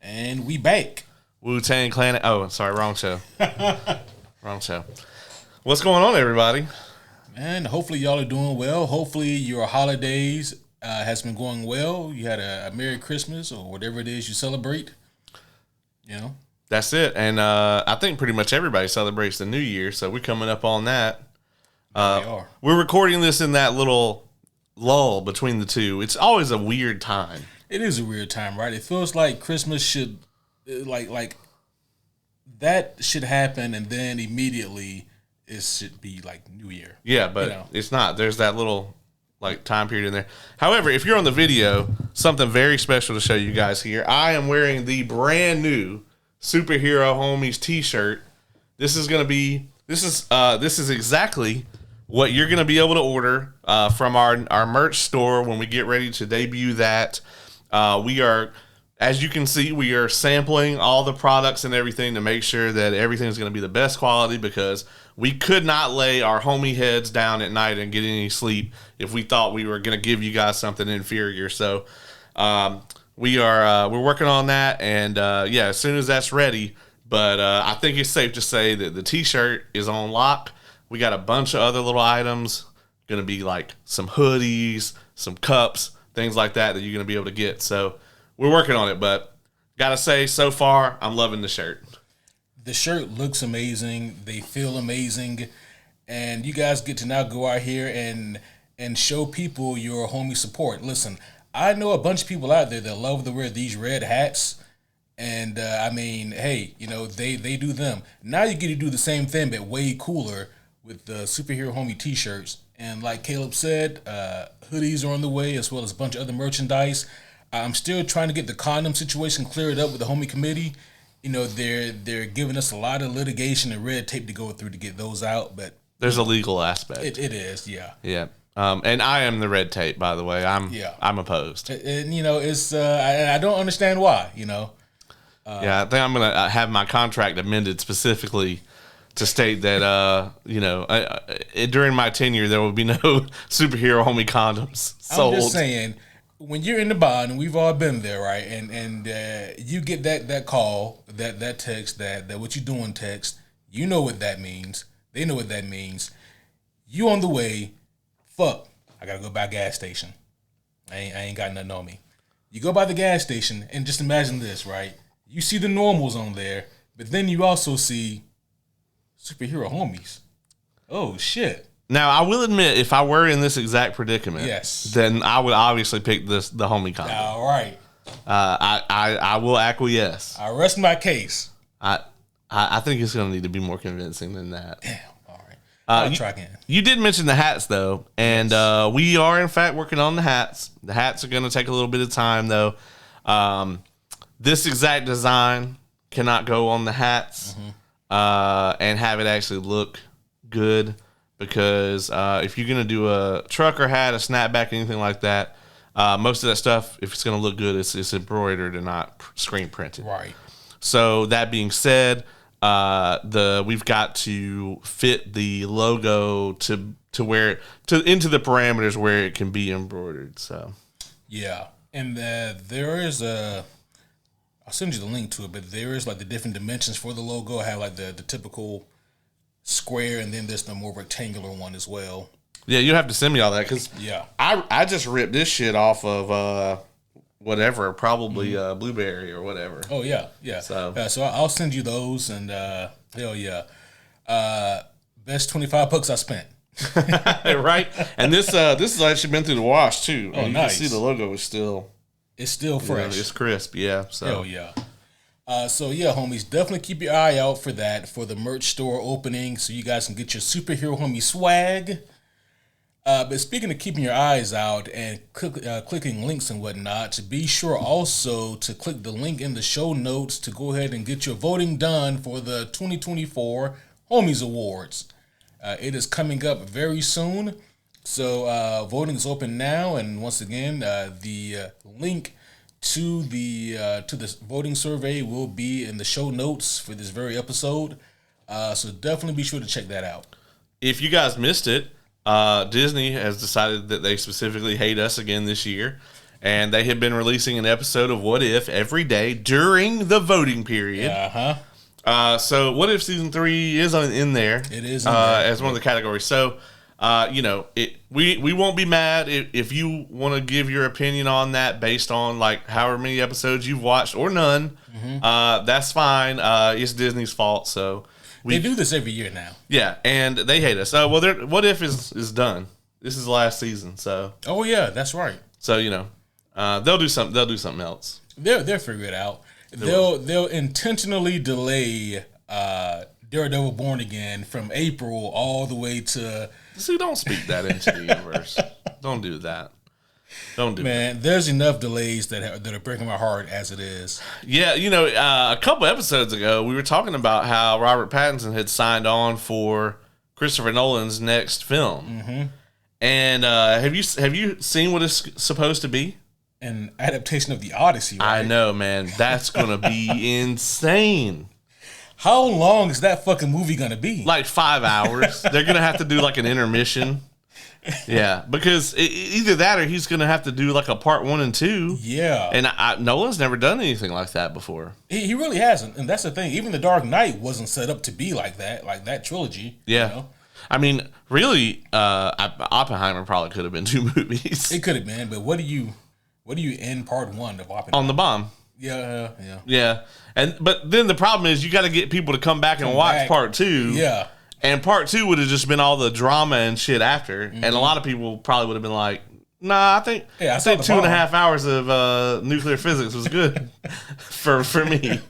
And we back. Wu-Tang Clan. Oh, sorry, wrong show. Wrong show. What's going on, everybody? Man, hopefully y'all are doing well. Hopefully your holidays has been going well. You had a Merry Christmas or whatever it is you celebrate. You know? That's it. And I think pretty much everybody celebrates the New Year, so we're coming up on that. We are. We're recording this in that little lull between the two. It's always a weird time. It is a weird time, right? It feels like Christmas should, like that should happen, and then immediately it should be like New Year. Yeah, but it's not. There's that little time period in there. However, if you're on the video, something very special to show you guys here. I am wearing the brand new Superhero Homies T-shirt. This is exactly what you're gonna be able to order from our merch store when we get ready to debut that. We are, as you can see, we are sampling all the products and everything to make sure that everything is going to be the best quality, because we could not lay our homie heads down at night and get any sleep if we thought we were going to give you guys something inferior. So we're working on that, and as soon as that's ready. But I think it's safe to say that the T-shirt is on lock. We got a bunch of other little items, going to be like some hoodies, some cups, things like that you're going to be able to get. So we're working on it, but got to say, so far, I'm loving the shirt. The shirt looks amazing. They feel amazing. And you guys get to now go out here and show people your homie support. Listen, I know a bunch of people out there that love to wear these red hats. And, hey, they do them. Now you get to do the same thing, but way cooler with the Superhero Homie T-shirts. And like Caleb said, hoodies are on the way, as well as a bunch of other merchandise. I'm still trying to get the condom situation cleared up with the homie committee. They're giving us a lot of litigation and red tape to go through to get those out, but there's a legal aspect. It is, yeah. Yeah. And I am the red tape, by the way. I'm opposed. And it's I don't understand why. I think I'm gonna have my contract amended specifically to state that, during my tenure, there will be no Superhero Homie condoms sold. I'm just saying, when you're in the bond, and we've all been there, right? And you get that call, that text, that what you doing text, you know what that means. They know what that means. You on the way, fuck, I got to go by a gas station. I ain't got nothing on me. You go by the gas station, and just imagine this, right? You see the normals on there, but then you also see Superhero Homies. Oh, shit. Now, I will admit, if I were in this exact predicament, then I would obviously pick the homie condom. All right. I will acquiesce. I rest my case. I think it's going to need to be more convincing than that. Damn. All right. I'll try again. You did mention the hats, though, and we are, in fact, working on the hats. The hats are going to take a little bit of time, though. This exact design cannot go on the hats and have it actually look good. Because if you're going to do a trucker hat, a snapback, anything like that, most of that stuff, if it's going to look good, it's embroidered and not screen printed. Right. So that being said, we've got to fit the logo into the parameters where it can be embroidered. So yeah, and there is I'll send you the link to it, but there is like the different dimensions for the logo. I have like the typical square, and then there's the more rectangular one as well. Yeah, you have to send me all that, because I just ripped this shit off of whatever, probably Blueberry or whatever. Oh yeah. So I'll send you those, and hell yeah, best $25 I spent. Right, and this has actually been through the wash too. Oh, you nice. can see the logo is still fresh. It's crisp. Yeah. So hell yeah. Homies, definitely keep your eye out for that, for the merch store opening, so you guys can get your Superhero Homie swag. But speaking of keeping your eyes out and clicking links and whatnot, be sure also to click the link in the show notes to go ahead and get your voting done for the 2024 Homies Awards. It is coming up very soon, so voting is open now, and once again, the link to the voting survey will be in the show notes for this very episode. So definitely be sure to check that out. If you guys missed it, Disney has decided that they specifically hate us again this year, and they have been releasing an episode of What If every day during the voting period. So What If season 3 is in there. It is in there. As one of the categories. So, we won't be mad if you want to give your opinion on that based on like however many episodes you've watched or none. That's fine. It's Disney's fault. So they do this every year now. Yeah, and they hate us. Well, What If is done. This is the last season. So. Oh yeah, that's right. So they'll do something. They'll do something else. They'll figure it out. They'll intentionally delay Daredevil Born Again from April all the way to. See, don't speak that into the universe. Don't do that. Don't do that. Man, there's enough delays that are breaking my heart as it is. Yeah, a couple episodes ago, we were talking about how Robert Pattinson had signed on for Christopher Nolan's next film. And have you seen what it's supposed to be? An adaptation of the Odyssey, right? I know, man. That's going to be insane. How long is that fucking movie going to be? Like 5 hours. They're going to have to do like an intermission. Yeah, because either that or he's going to have to do like a part 1 and 2. Yeah. And Nolan's never done anything like that before. He really hasn't. And that's the thing. Even The Dark Knight wasn't set up to be like that trilogy. Yeah. I mean, really, Oppenheimer probably could have been 2 movies. It could have been, but what do you end part 1 of Oppenheimer? On the bomb. Yeah. But then the problem is you got to get people to come back and watch part 2. Yeah. And part 2 would have just been all the drama and shit after. And a lot of people probably would have been like, nah, I think 2.5 hours of nuclear physics was good for me.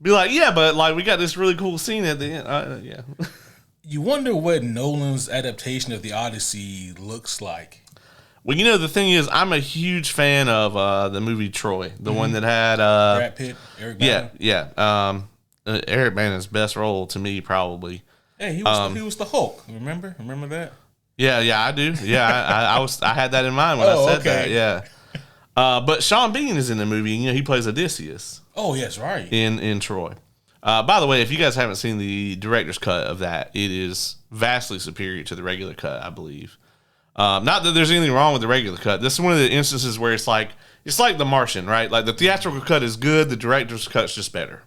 Be like, yeah, but like we got this really cool scene at the end. Yeah. You wonder what Nolan's adaptation of the Odyssey looks like. Well, the thing is, I'm a huge fan of the movie Troy, the one that had Brad Pitt, Eric Bana. Yeah. Eric Bana's best role to me, probably. Hey, he was the Hulk. Remember that? Yeah, I do. Yeah, I had that in mind when I said that. Yeah. But Sean Bean is in the movie. He plays Odysseus. Oh, yes, right. In Troy. By the way, if you guys haven't seen the director's cut of that, it is vastly superior to the regular cut, I believe. Not that there's anything wrong with the regular cut. This is one of the instances where it's like The Martian, right? Like the theatrical cut is good, the director's cut's just better.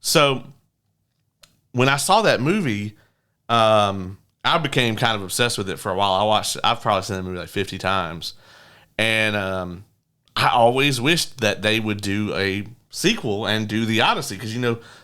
So when I saw that movie, I became kind of obsessed with it for a while. I've probably seen that movie like 50 times, and I always wished that they would do a sequel and do the Odyssey because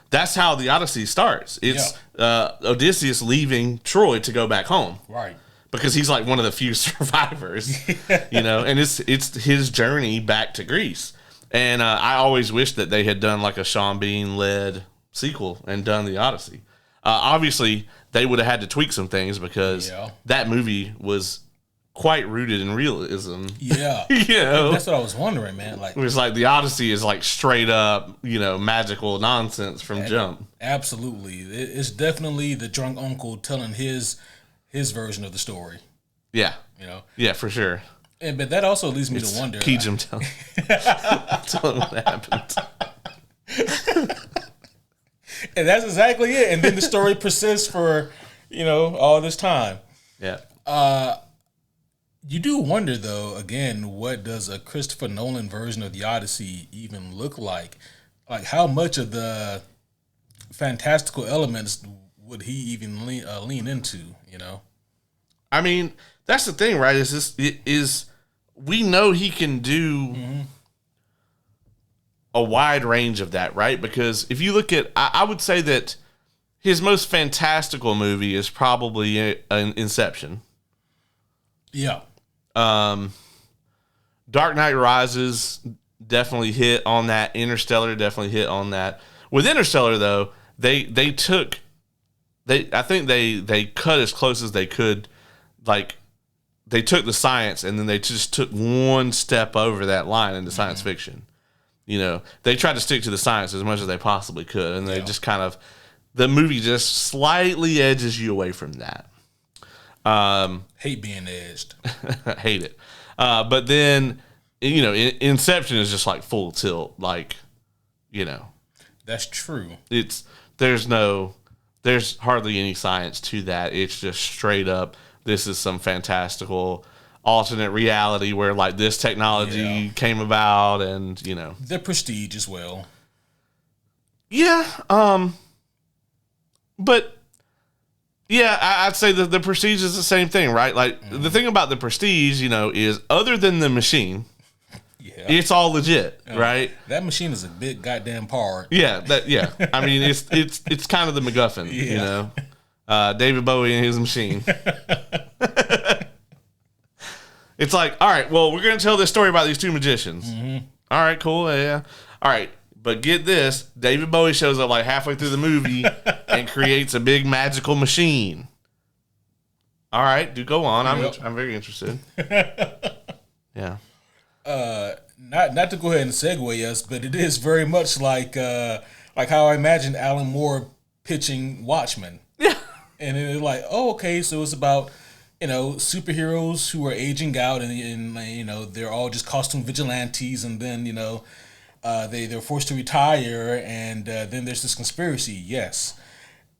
that's how the Odyssey starts. It's Odysseus leaving Troy to go back home, right? Because he's like one of the few survivors, and it's his journey back to Greece. And I always wished that they had done like a Sean Bean led sequel and done the Odyssey. Obviously, they would have had to tweak some things because that movie was quite rooted in realism. Yeah, that's what I was wondering, man. Like, it was like the Odyssey is like straight up, magical nonsense from jump. Absolutely, it's definitely the drunk uncle telling his version of the story. Yeah, yeah, for sure. But that also leads me to wonder. Keejum telling him what happened. And that's exactly it. And then the story persists for, all this time. Yeah. You do wonder, though, again, what does a Christopher Nolan version of the Odyssey even look like? Like, how much of the fantastical elements would he even lean into, I mean, that's the thing, right? Is we know he can do a wide range of that, right? Because if you look at, I would say that his most fantastical movie is probably Inception. Yeah. Dark Knight Rises definitely hit on that. Interstellar definitely hit on that. With Interstellar, though, I think they cut as close as they could. Like, they took the science and then they just took one step over that line into science fiction. They tried to stick to the science as much as they possibly could, and they just kind of, the movie just slightly edges you away from that. Hate being edged. Hate it. But then, Inception is just like full tilt. Like, That's true. There's hardly any science to that. It's just straight up, this is some fantastical alternate reality where like this technology came about, and the Prestige as well. Yeah, but yeah, I'd say that the Prestige is the same thing, right? Like the thing about the Prestige, is other than the machine, it's all legit, right? That machine is a big goddamn part. Yeah, I mean, it's kind of the MacGuffin, David Bowie and his machine. It's like, all right, well, we're going to tell this story about these two magicians. Mm-hmm. All right, cool, yeah. All right, but get this. David Bowie shows up like halfway through the movie and creates a big magical machine. All right, do go on. I'm very interested. Yeah. Not to go ahead and segue us, but it is very much like how I imagined Alan Moore pitching Watchmen. Yeah. And then it's like, oh, okay, so it's about superheroes who are aging out, and they're all just costume vigilantes, and then they're forced to retire, and then there's this conspiracy. Yes.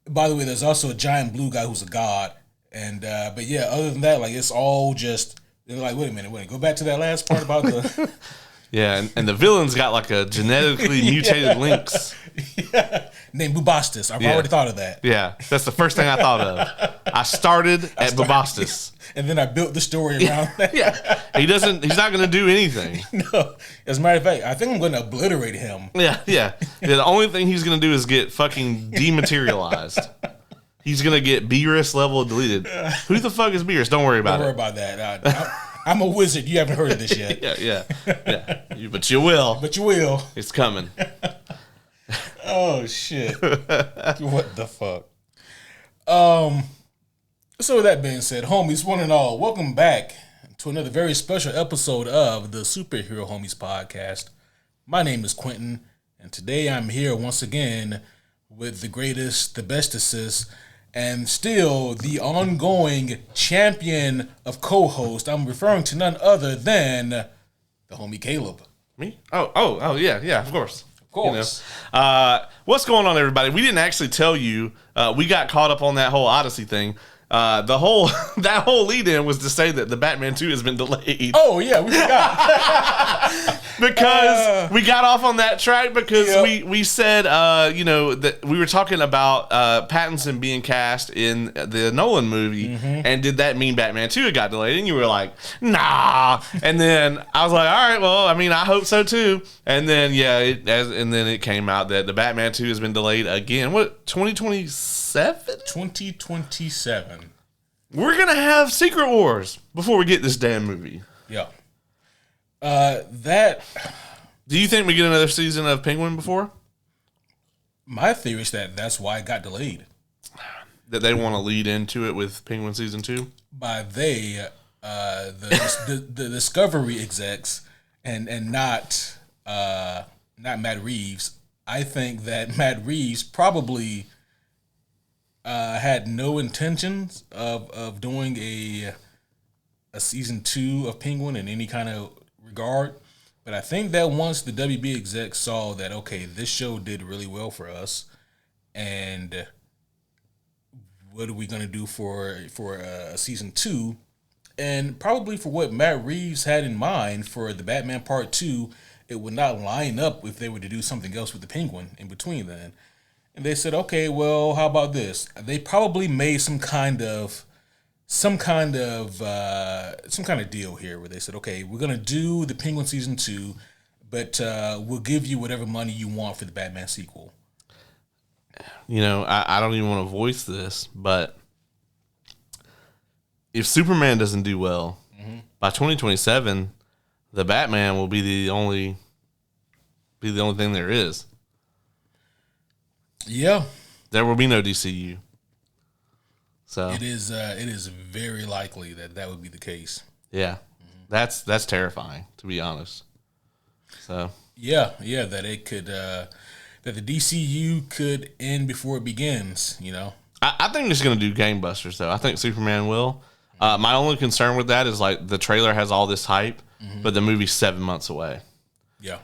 By the way, there's also a giant blue guy who's a god, and but yeah, other than that, like it's all just they're like, wait a minute, go back to that last part about the. Yeah, and the villain's got like a genetically mutated lynx. Yeah. Named Bubastis. I've already thought of that. Yeah, that's the first thing I thought of. I started at Bubastis. And then I built the story around that. Yeah. He's not going to do anything. No. As a matter of fact, I think I'm going to obliterate him. Yeah. The only thing he's going to do is get fucking dematerialized. He's going to get Beerus level deleted. Who the fuck is Beerus? Don't worry about it. Don't worry about that. I'm a wizard. You haven't heard of this yet. Yeah. But you will. It's coming. Oh, shit. What the fuck? So with that being said, homies, one and all, welcome back to another very special episode of the Superhero Homies podcast. My name is Quentin, and today I'm here once again with the greatest, the bestest, and still the ongoing champion of co-host. I'm referring to none other than the homie Caleb. Me? Oh, yeah, of course. Of course. What's going on, everybody? We didn't actually tell you. We got caught up on that whole Odyssey thing. That whole lead-in was to say that the Batman 2 has been delayed. Oh, yeah, we forgot. Because we got off on that track because we said, that we were talking about Pattinson being cast in the Nolan movie, and did that mean Batman 2 got delayed? And you were like, nah. And then I was like, all right, well, I mean, I hope so too. And then, and then it came out that the Batman 2 has been delayed again. What, 2027? 2027. We're going to have Secret Wars before we get this damn movie. Yeah. Do you think we get another season of Penguin before? My theory is that's why it got delayed. That they want to lead into it with Penguin season 2? By the Discovery execs and not Matt Reeves. I think that Matt Reeves probably had no intentions of doing a season 2 of Penguin in any kind of regard, but I think that once the WB execs saw that, okay, this show did really well for us, and what are we going to do for a season 2, and probably for what Matt Reeves had in mind for the Batman Part 2, it would not line up if they were to do something else with the Penguin in between then. And they said, okay, well, how about this? They probably made some kind of deal here where they said, okay, we're gonna do the Penguin season 2, but we'll give you whatever money you want for the Batman sequel. I don't even want to voice this, but if Superman doesn't do well, by 2027, the Batman will be the only thing there is. Yeah, there will be no DCU. So it is very likely that would be the case. Yeah, that's terrifying, to be honest. So yeah, that it could that the DCU could end before it begins. I think it's going to do gangbusters though. I think Superman will. My only concern with that is like the trailer has all this hype, but the movie's 7 months away. Yeah,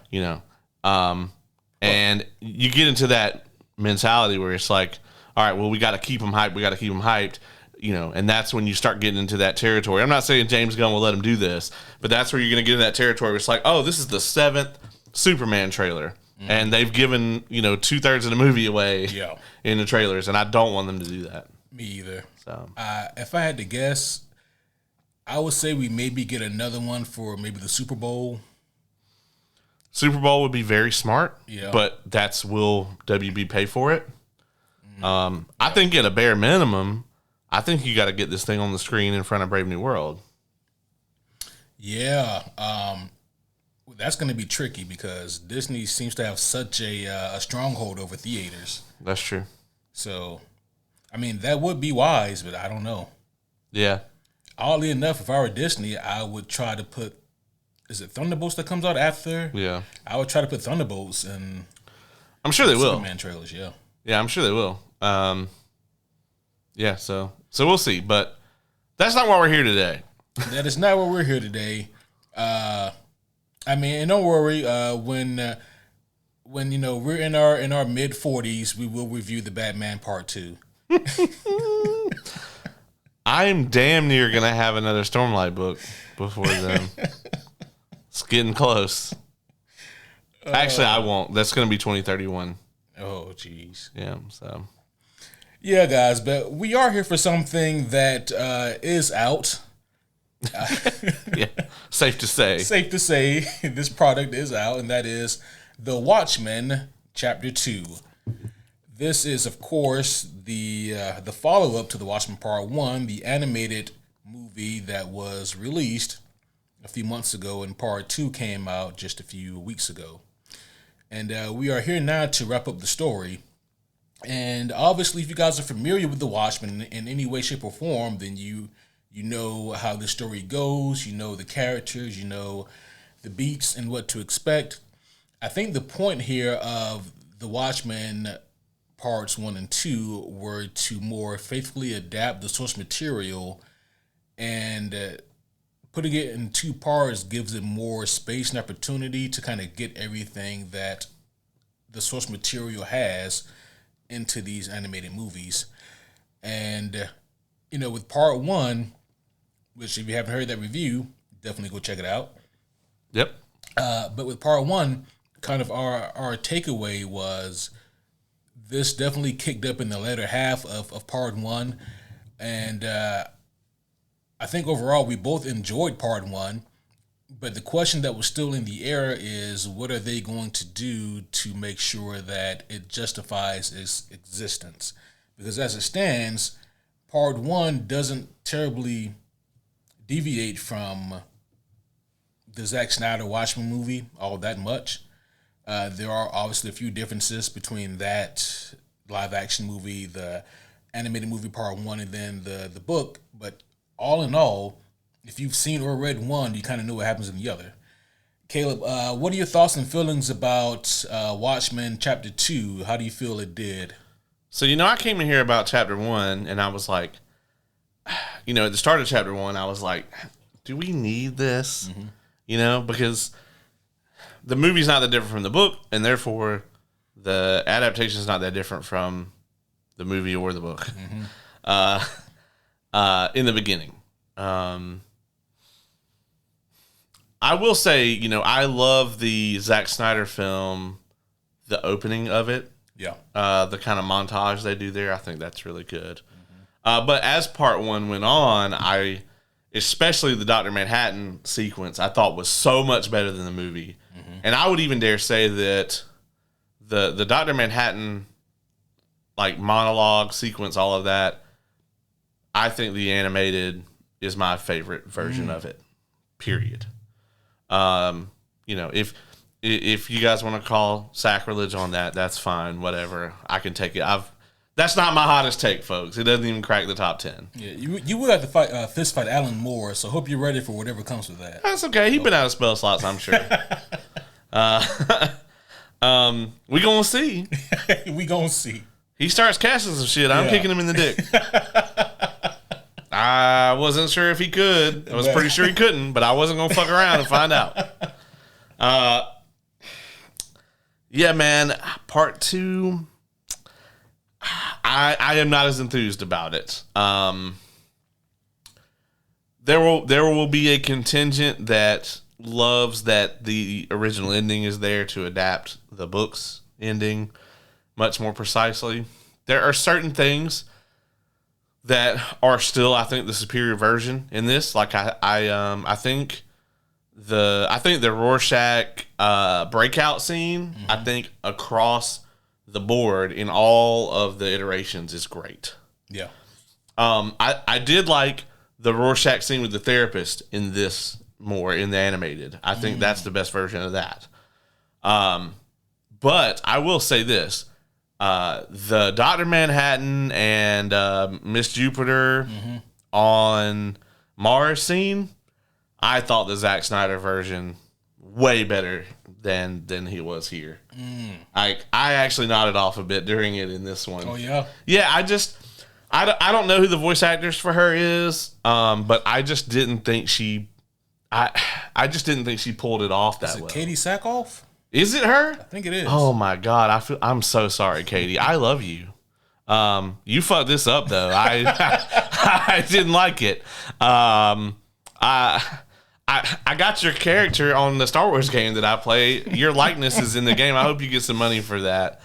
and you get into that mentality where it's like, all right, well, we got to keep them hyped. and that's when you start getting into that territory. I'm not saying James Gunn will let him do this, but that's where you're going to get in that territory where it's like, oh, this is the 7th Superman trailer. And they've given, 2/3 of the movie away in the trailers, and I don't want them to do that. Me either. So, if I had to guess, I would say we maybe get another one for maybe the Super Bowl. Super Bowl would be very smart, Yeah. But will WB pay for it? I think at a bare minimum, I think you got to get this thing on the screen in front of Brave New World. Yeah, that's going to be tricky because Disney seems to have such a stronghold over theaters. That's true. So, I mean, that would be wise, but I don't know. Yeah. Oddly enough, if I were Disney, I would try to put. Is it Thunderbolts that comes out after? Yeah. I would try to put Thunderbolts in. I'm sure they will. Superman trailers, yeah. Yeah, I'm sure they will. Yeah, so we'll see, but that's not why we're here today. That is not why we're here today. I mean, and don't worry. When we're in our mid 40s, we will review the Batman Part 2. I'm damn near gonna have another Stormlight book before then. It's getting close. Actually, I won't. That's gonna be 2031. Oh, jeez. Yeah. So. Yeah, guys, but we are here for something that is out. Yeah, safe to say. Safe to say, this product is out, and that is The Watchmen, Chapter 2. This is, of course, the follow-up to The Watchmen Part 1, the animated movie that was released a few months ago, and Part 2 came out just a few weeks ago. And we are here now to wrap up the story. And obviously, if you guys are familiar with The Watchmen in any way, shape, or form, then you know how the story goes, you know the characters, you know the beats and what to expect. I think the point here of The Watchmen Parts 1 and 2 were to more faithfully adapt the source material, and putting it in 2 parts gives it more space and opportunity to kind of get everything that the source material has into these animated movies. And, with Part 1, which if you haven't heard that review, definitely go check it out. Yep. But with Part 1, kind of our takeaway was this definitely kicked up in the latter half of Part 1. And I think overall we both enjoyed Part 1. But the question that was still in the air is, what are they going to do to make sure that it justifies its existence? Because as it stands, Part 1 doesn't terribly deviate from the Zack Snyder Watchmen movie all that much. There are obviously a few differences between that live action movie, the animated movie Part 1, and then the book. But all in all, if you've seen or read one, you kind of know what happens in the other. Caleb, what are your thoughts and feelings about Watchmen Chapter 2? How do you feel it did? So, I came in here about Chapter 1, and I was like, at the start of Chapter 1, I was like, do we need this? Mm-hmm. Because the movie's not that different from the book, and therefore the adaptation is not that different from the movie or the book. Mm-hmm. In the beginning. I will say, I love the Zack Snyder film, the opening of it. Yeah. The kind of montage they do there, I think that's really good. Mm-hmm. But as Part 1 went on, especially the Dr. Manhattan sequence, I thought was so much better than the movie. Mm-hmm. And I would even dare say that the Dr. Manhattan monologue sequence, all of that, I think the animated is my favorite version of it. Period. If you guys want to call sacrilege on that, that's fine. Whatever, I can take it. That's not my hottest take, folks. It doesn't even crack the top 10. Yeah, you will have to fist fight Alan Moore, so hope you're ready for whatever comes with that. That's okay. He's been out of spell slots, I'm sure. We gonna see. We gonna see. He starts casting some shit. I'm kicking him in the dick. I wasn't sure if he could. I was pretty sure he couldn't, but I wasn't going to fuck around and find out. Yeah, man. Part 2, I am not as enthused about it. there will be a contingent that loves that the original ending is there to adapt the book's ending much more precisely. There are certain things that are still, I think, the superior version in this. Like I think the Rorschach breakout scene, I think across the board in all of the iterations is great. Yeah. I did like the Rorschach scene with the therapist in this more in the animated. I think that's the best version of that. But I will say this. The Dr. Manhattan and Miss Jupiter on Mars scene, I thought the Zack Snyder version way better than he was here. I actually nodded off a bit during it in this one. Oh, yeah? Yeah, I don't know who the voice actors for her is, but I just didn't think she pulled it off that well. Katie Sackhoff? Is it her? I think it is. Oh my God, I'm so sorry, Katie. I love you. You fucked this up though. I didn't like it. I got your character on the Star Wars game that I play. Your likeness is in the game. I hope you get some money for that.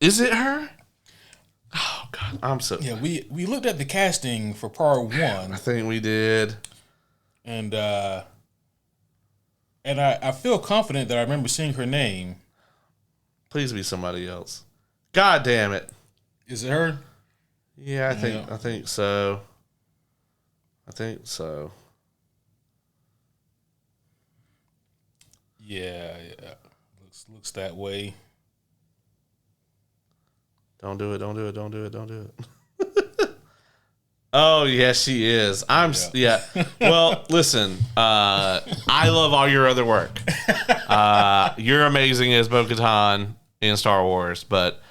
Is it her? Oh God, I'm so. Yeah, we looked at the casting for part 1. I think we did. And I feel confident that I remember seeing her name. Please be somebody else. God damn it. Is it her? Yeah, I think so. I think so. Yeah. Looks that way. Don't do it. Oh, yes, she is. Yeah. Well, listen, I love all your other work. You're amazing as Bo-Katan in Star Wars, but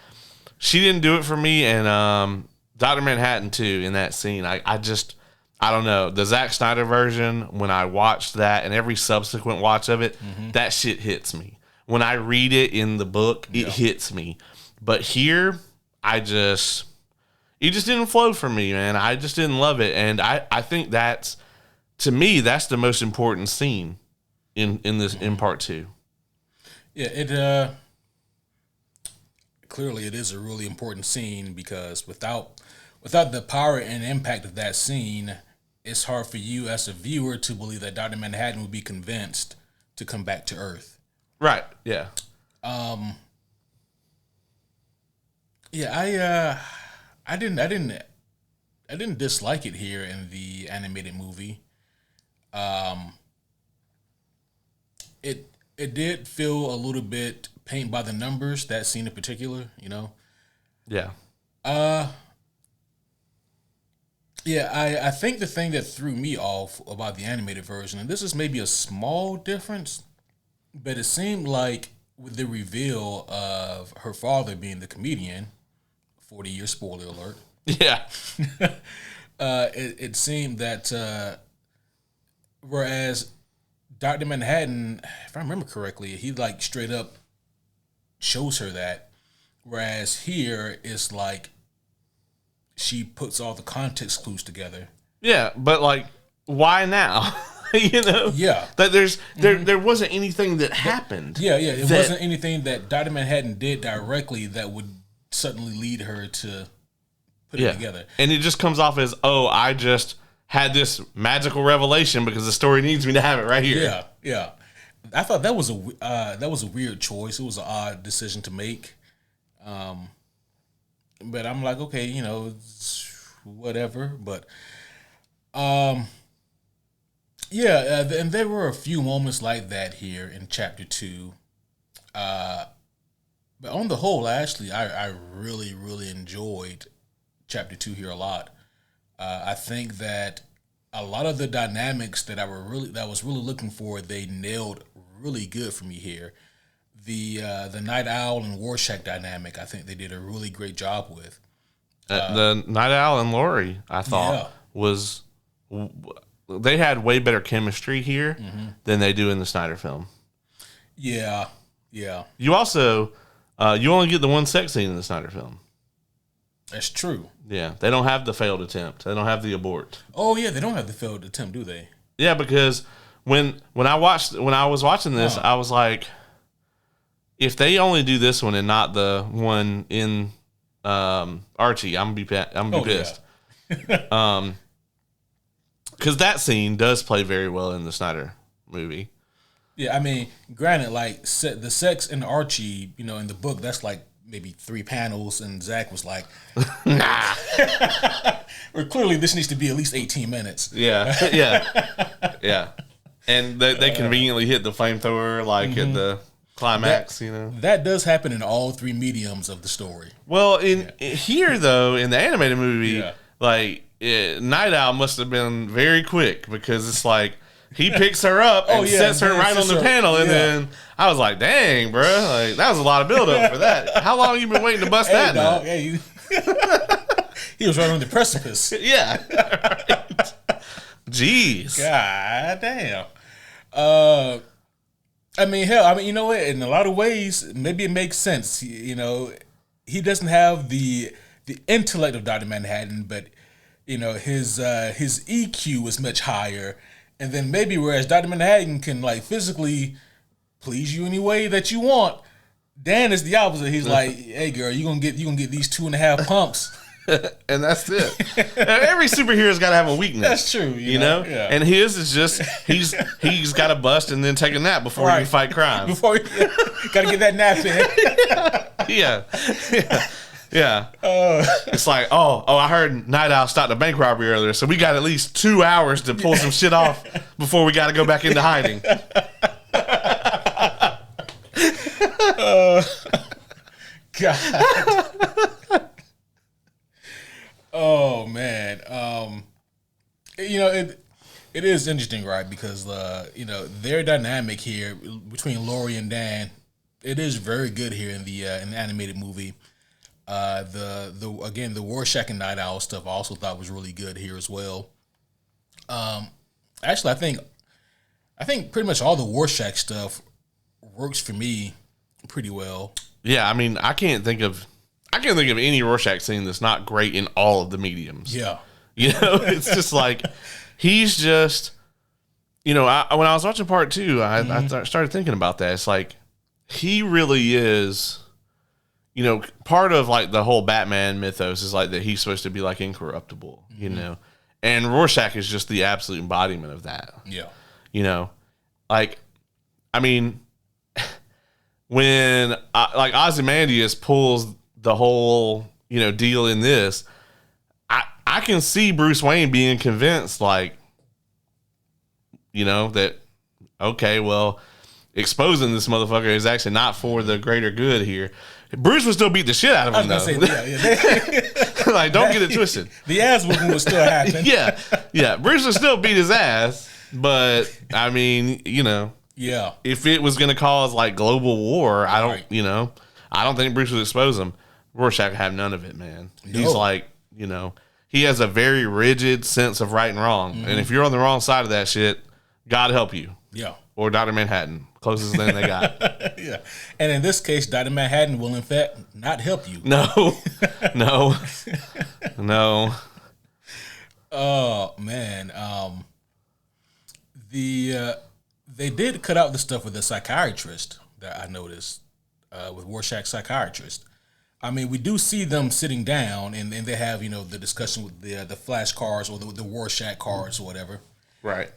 she didn't do it for me, and Dr. Manhattan, too, in that scene. I don't know. The Zack Snyder version, when I watched that and every subsequent watch of it, that shit hits me. When I read it in the book, it hits me. But here, it just didn't flow for me, man. I just didn't love it. And I think that's, to me, that's the most important scene in this in part 2. Yeah, clearly it is a really important scene because without the power and impact of that scene, it's hard for you as a viewer to believe that Dr. Manhattan would be convinced to come back to Earth. Right. Yeah. Yeah, I didn't dislike it here in the animated movie. It did feel a little bit paint by the numbers, that scene in particular, you know. Yeah. Yeah, I think the thing that threw me off about the animated version, and this is maybe a small difference, but it seemed like with the reveal of her father being the comedian, 40-year spoiler alert. Yeah. It seemed that whereas Dr. Manhattan, if I remember correctly, he like straight up shows her that, whereas here it's like she puts all the context clues together. Yeah, but like, why now? You know? Yeah. That there wasn't anything that happened. Yeah. It wasn't anything that Dr. Manhattan did directly that would suddenly lead her to put it together. And it just comes off as, oh, I just had this magical revelation because the story needs me to have it right here. Yeah. I thought that was a weird choice. It was an odd decision to make. But I'm like, okay, you know, it's whatever. But, and there were a few moments like that here in Chapter 2. But on the whole, actually, I really, really enjoyed Chapter 2 here a lot. I think that a lot of the dynamics that I was really looking for, they nailed really good for me here. The Night Owl and Rorschach dynamic, I think they did a really great job with. The Night Owl and Laurie, I thought, they had way better chemistry here than they do in the Snyder film. Yeah. You also, you only get the one sex scene in the Snyder film. That's true. Yeah, they don't have the failed attempt. They don't have the abort. Oh yeah, they don't have the failed attempt, do they? Yeah, because when I was watching this, I was like, if they only do this one and not the one in Archie, I'm gonna be pissed. Yeah. Because that scene does play very well in the Snyder movie. Yeah, I mean, granted, like the sex in Archie, in the book, that's like maybe 3 panels, and Zach was like, "Nah." Or clearly, this needs to be at least 18 minutes. Yeah, yeah. And they conveniently hit the flamethrower like at the climax. That does happen in all 3 mediums of the story. Well, here though, in the animated movie, Night Owl must have been very quick because it's like he picks her up and sets her right on the panel, and then I was like, "Dang, bro, like that was a lot of buildup for that. How long you been waiting to bust that?" Dog, he was right on the precipice. Yeah, right. Jeez, God damn. I mean, hell, you know what? In a lot of ways, maybe it makes sense. He doesn't have the intellect of Dr. Manhattan, but his EQ is much higher, and then maybe whereas Dr. Manhattan can like physically please you any way that you want, Dan is the opposite. He's like, "Hey, girl, you gonna get these 2.5 pumps." And that's it. Every superhero's got to have a weakness. That's true. You know? Yeah. And his is just he's got to bust and then take a nap before he can fight crime. Before got to get that nap in. Yeah. It's like, oh, I heard Night Owl stopped a bank robbery earlier, so we got at least 2 hours to pull some shit off before we got to go back into hiding. God. Oh man, it is interesting, right? Because their dynamic here between Laurie and Dan, it is very good here in the animated movie. The Rorschach and Night Owl stuff I also thought was really good here as well. Actually, I think pretty much all the Rorschach stuff works for me pretty well. Yeah, I mean, I can't think of any Rorschach scene that's not great in all of the mediums. Yeah. It's just like, he's just, when I was watching part 2, I started thinking about that. It's like, he really is, part of like the whole Batman mythos is like that he's supposed to be like incorruptible, and Rorschach is just the absolute embodiment of that. Yeah. Like, I mean, when like Ozymandias pulls the whole deal in this, I can see Bruce Wayne being convinced, like, that, okay, well, exposing this motherfucker is actually not for the greater good here. Bruce would still beat the shit out of him, though. Like, don't get it twisted. The ass whooping would still happen. Yeah. Bruce would still beat his ass, but I mean, yeah. If it was going to cause like global war, I don't think Bruce would expose him. Rorschach would have none of it, man. No. He's like, he has a very rigid sense of right and wrong. Mm-hmm. And if you're on the wrong side of that shit, God help you. Yeah. Or Dr. Manhattan. Closest thing they got. Yeah. And in this case, Dr. Manhattan will in fact not help you. No. Oh man. They did cut out the stuff with the psychiatrist that I noticed, with Rorschach's psychiatrist. I mean, we do see them sitting down and they have, the discussion with the flash cards or the Rorschach cards or whatever. Right.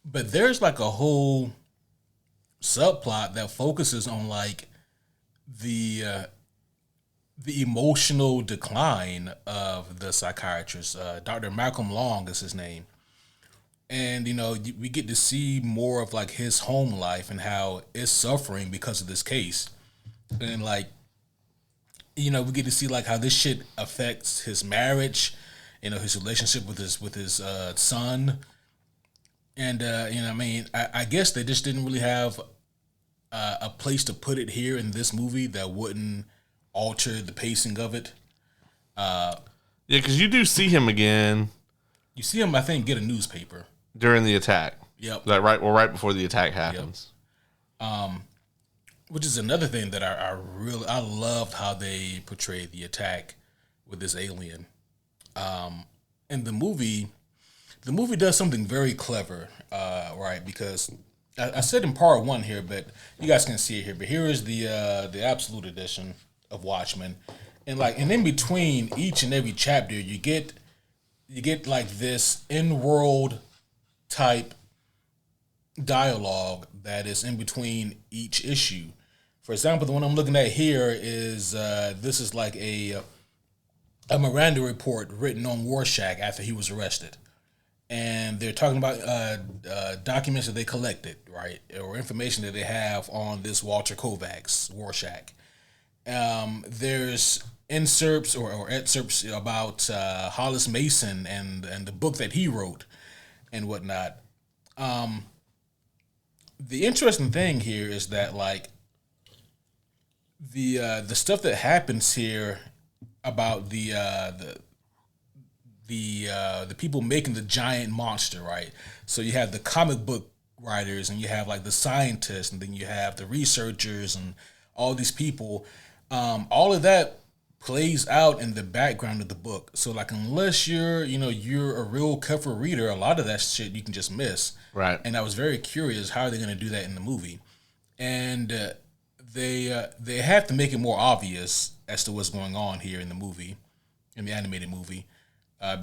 But there's like a whole subplot that focuses on like the emotional decline of the psychiatrist. Dr. Malcolm Long is his name. And, we get to see more of like his home life and how it's suffering because of this case. And like, we get to see like how this shit affects his marriage, his relationship with his son. And, I guess they just didn't really have a place to put it here in this movie that wouldn't alter the pacing of it. Yeah, because you do see him again. You see him, I think, get a newspaper. During the attack. Yep. Like right before the attack happens. Yep. which is another thing that I loved how they portrayed the attack with this alien. And the movie does something very clever, right? Because I said in part one here, but you guys can see it here. But here is the absolute edition of Watchmen, and in between each and every chapter, you get like this in world type dialogue that is in between each issue. For example, the one I'm looking at here is this is like a Miranda report written on Rorschach after he was arrested, and they're talking about documents that they collected, right, or information that they have on this Walter Kovacs Rorschach. There's inserts or excerpts about Hollis Mason and the book that he wrote and whatnot. The interesting thing here is that like the stuff that happens here about the people making the giant monster, right? So you have the comic book writers, and you have like the scientists, and then you have the researchers, and all these people. All of that plays out in the background of the book. So like unless you're a real careful reader, a lot of that shit you can just miss. Right. And I was very curious, how are they going to do that in the movie? And they have to make it more obvious as to what's going on here in the movie, in the animated movie,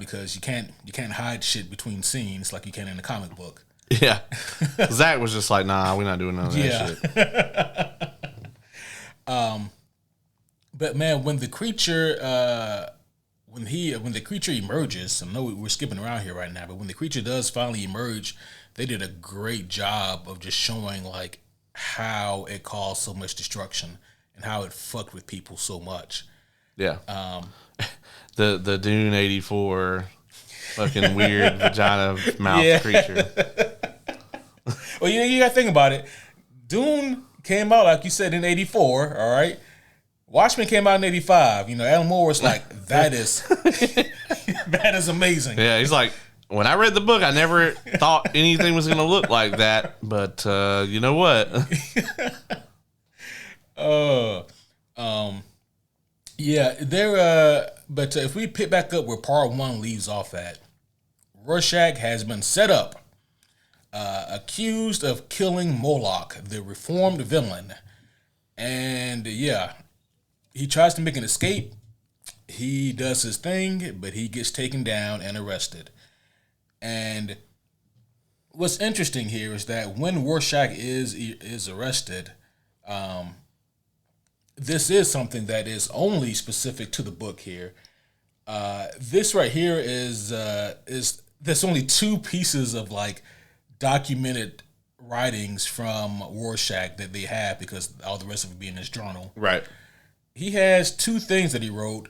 because you can't hide shit between scenes like you can in the comic book. Yeah. Zach was just like, nah, we're not doing none of that shit. But man, when the creature when the creature emerges, I know we're skipping around here right now, but when the creature does finally emerge, they did a great job of just showing like how it caused so much destruction and how it fucked with people so much. Yeah. The Dune 84 fucking weird vagina mouth creature. Well, you got to think about it. Dune came out, like you said, in 84, all right? Watchmen came out in 85. Alan Moore was like, that is amazing. Yeah, he's like, when I read the book, I never thought anything was going to look like that. But you know what? Yeah, but if we pick back up where part one leaves off at, Rorschach has been set up, accused of killing Moloch, the reformed villain. And yeah, he tries to make an escape. He does his thing, but he gets taken down and arrested. And what's interesting here is that when Rorschach is arrested, this is something that is only specific to the book here. This right here is there's only two pieces of like documented writings from Rorschach that they have, because all the rest of it being in his journal. Right. He has two things that he wrote.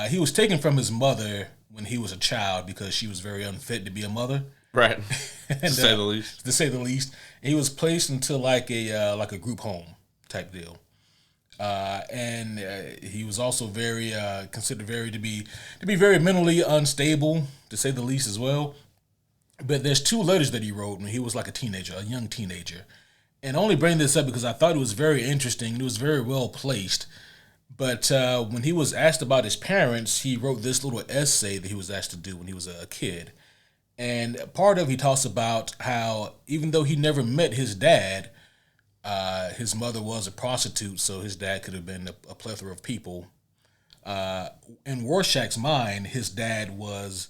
He was taken from his mother when he was a child because she was very unfit to be a mother. Right. And, to say the least. To say the least. He was placed into like a group home type deal. And he was also very considered to be very mentally unstable, to say the least, as well. But there's two letters that he wrote when he was like a young teenager. And I only bring this up because I thought it was very interesting. It was very well placed. But when he was asked about his parents, he wrote this little essay that he was asked to do when he was a kid. And part of it, he talks about how even though he never met his dad, his mother was a prostitute, so his dad could have been a plethora of people. In Rorschach's mind, his dad was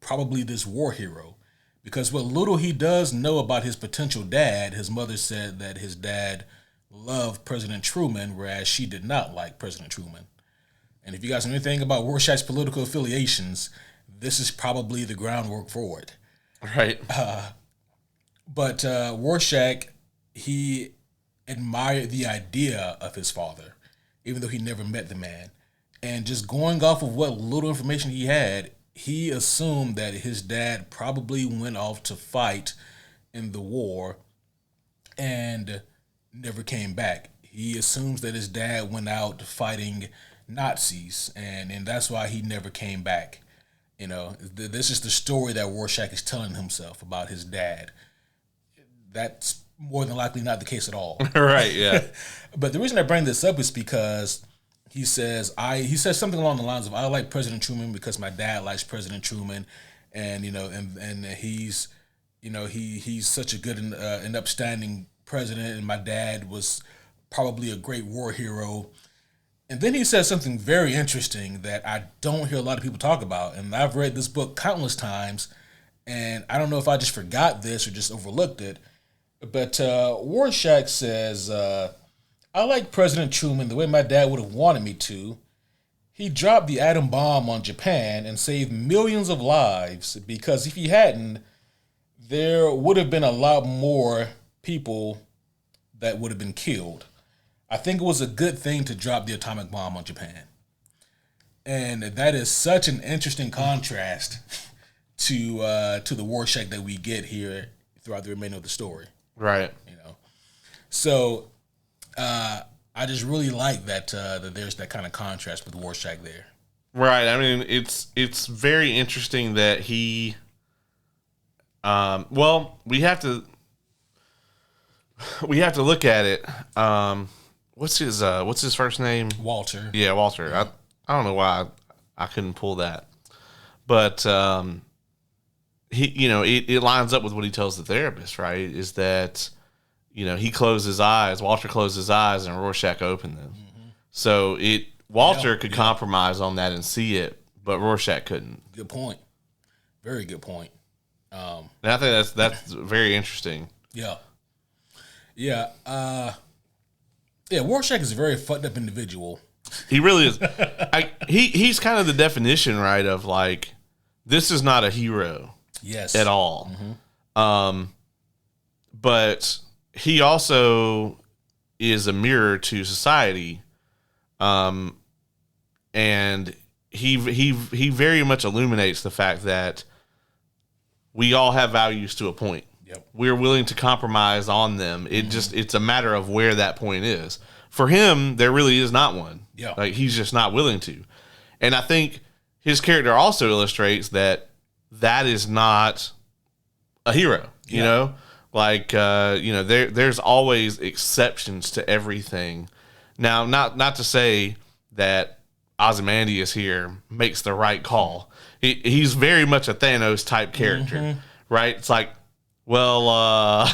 probably this war hero, because what little he does know about his potential dad, his mother said that his dad loved President Truman, whereas she did not like President Truman. And if you guys know anything about Rorschach's political affiliations, this is probably the groundwork for it. Right. But Rorschach, he admired the idea of his father, even though he never met the man. And just going off of what little information he had, he assumed that his dad probably went off to fight in the war and never came back. He assumes that his dad went out fighting Nazis, and that's why he never came back. This is the story that Rorschach is telling himself about his dad. That's more than likely not the case at all. Right, yeah. But the reason I bring this up is because he says something along the lines of, I like President Truman because my dad likes President Truman, and and he's he's such a good and upstanding president, and my dad was probably a great war hero. And then he says something very interesting that I don't hear a lot of people talk about, and I've read this book countless times, and I don't know if I just forgot this or just overlooked it. But Warshak says, I like President Truman the way my dad would have wanted me to. He dropped the atom bomb on Japan and saved millions of lives, because if he hadn't, there would have been a lot more people that would have been killed. I think it was a good thing to drop the atomic bomb on Japan. And that is such an interesting contrast to the Warshak that we get here throughout the remainder of the story. Right. So I just really like that that there's that kind of contrast with Warshak there. Right. I mean, it's very interesting that he. Well, we have to look at it. What's his first name? Walter. Yeah, Walter. I don't know why I couldn't pull that, but he it lines up with what he tells the therapist, right? Is that he closed his eyes, Walter closed his eyes, and Rorschach opened them. Mm-hmm. So Walter could compromise on that and see it, but Rorschach couldn't. Good point. Very good point. And I think that's very interesting. Yeah. Yeah. Rorschach is a very fucked up individual. He really is. He's kind of the definition, right, of like, this is not a hero. Yes. At all. Mm-hmm. But he also is a mirror to society. And he very much illuminates the fact that we all have values to a point. Yep. We're willing to compromise on them. It's a matter of where that point is. For him, there really is not one. Yeah. Like, he's just not willing to. And I think his character also illustrates that is not a hero, you know? Like, there's always exceptions to everything. Now, not to say that Ozymandias here makes the right call. He's very much a Thanos type character, right? It's like, well,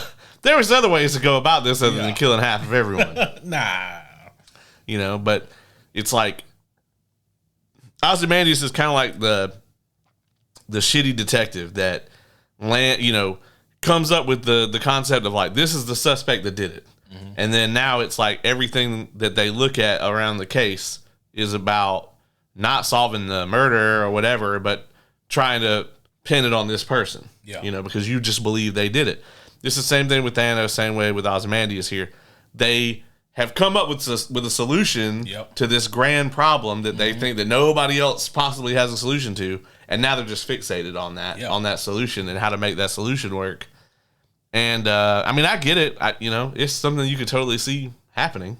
there was other ways to go about this other than killing half of everyone. Nah. But it's like Ozymandias is kind of like the shitty detective that comes up with the concept of like, this is the suspect that did it. Mm-hmm. And then now it's like everything that they look at around the case is about not solving the murder or whatever, but trying to pin it on this person. Yeah. Because you just believe they did it. It's the same thing with Thanos, same way with Ozymandias here. They have come up with a solution to this grand problem that they think that nobody else possibly has a solution to, and now they're just fixated on that solution and how to make that solution work. And I mean, I get it. It's something you could totally see happening.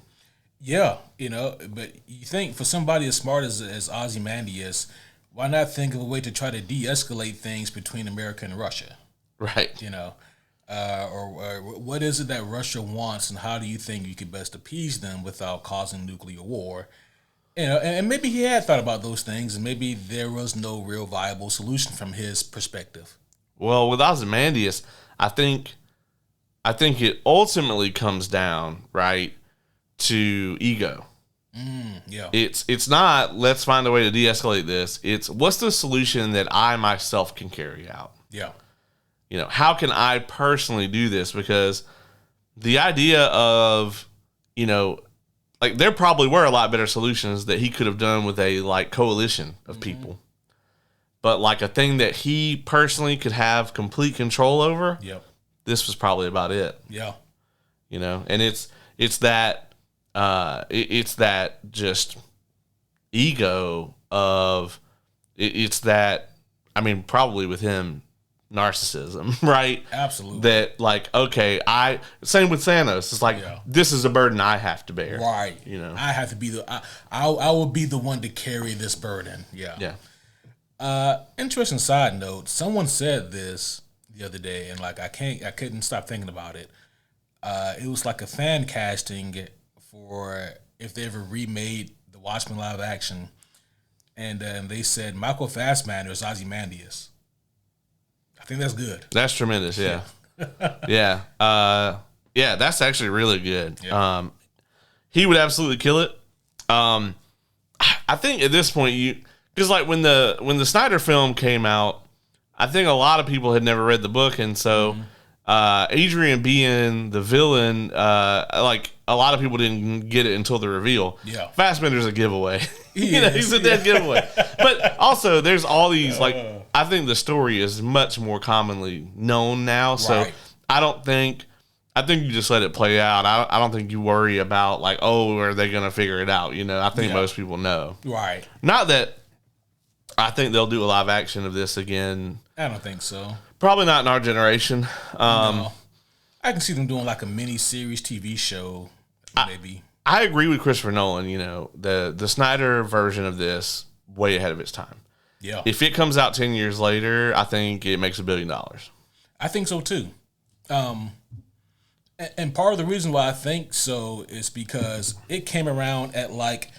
Yeah, but you think for somebody as smart as Ozymandias, why not think of a way to try to de-escalate things between America and Russia? Right. Or what is it that Russia wants, and how do you think you could best appease them without causing nuclear war? And maybe he had thought about those things, and maybe there was no real viable solution from his perspective. Well, with Ozymandias, I think it ultimately comes down, right, to ego. Yeah. It's not, let's find a way to de-escalate this. It's, what's the solution that I myself can carry out? Yeah. How can I personally do this? Because the idea of, like, there probably were a lot better solutions that he could have done with a, like, coalition of people. But, like, a thing that he personally could have complete control over, this was probably about it. Yeah. And it's that just ego of, it's that, I mean, probably with him, narcissism, right? Absolutely. That, like, okay, same with Thanos. It's like, this is a burden I have to bear. Right. I have to be I will be the one to carry this burden. Yeah. Yeah. Interesting side note. Someone said this the other day, and like, I couldn't stop thinking about it. It was like a fan casting for if they ever remade the Watchmen live action, and they said Michael Fassbender is Ozymandias. I think that's good. That's tremendous. Yeah. Yeah. Yeah, that's actually really good. Yeah. He would absolutely kill it. I think at this point because like when the Snyder film came out, I think a lot of people had never read the book, and so Adrian being the villain, like a lot of people didn't get it until the reveal. Yeah. Fassbender's a giveaway. He's a dead giveaway. But also, there's all these like I think the story is much more commonly known now. So Right. I think you just let it play out. I don't think you worry about like, oh, are they going to figure it out? I think most people know. Right. Not that I think they'll do a live action of this again. I don't think so. Probably not in our generation. No. I can see them doing like a mini series TV show, maybe. I agree with Christopher Nolan. The Snyder version of this way ahead of its time. Yeah. If it comes out 10 years later, I think it makes $1 billion. I think so too. And part of the reason why I think so is because it came around at like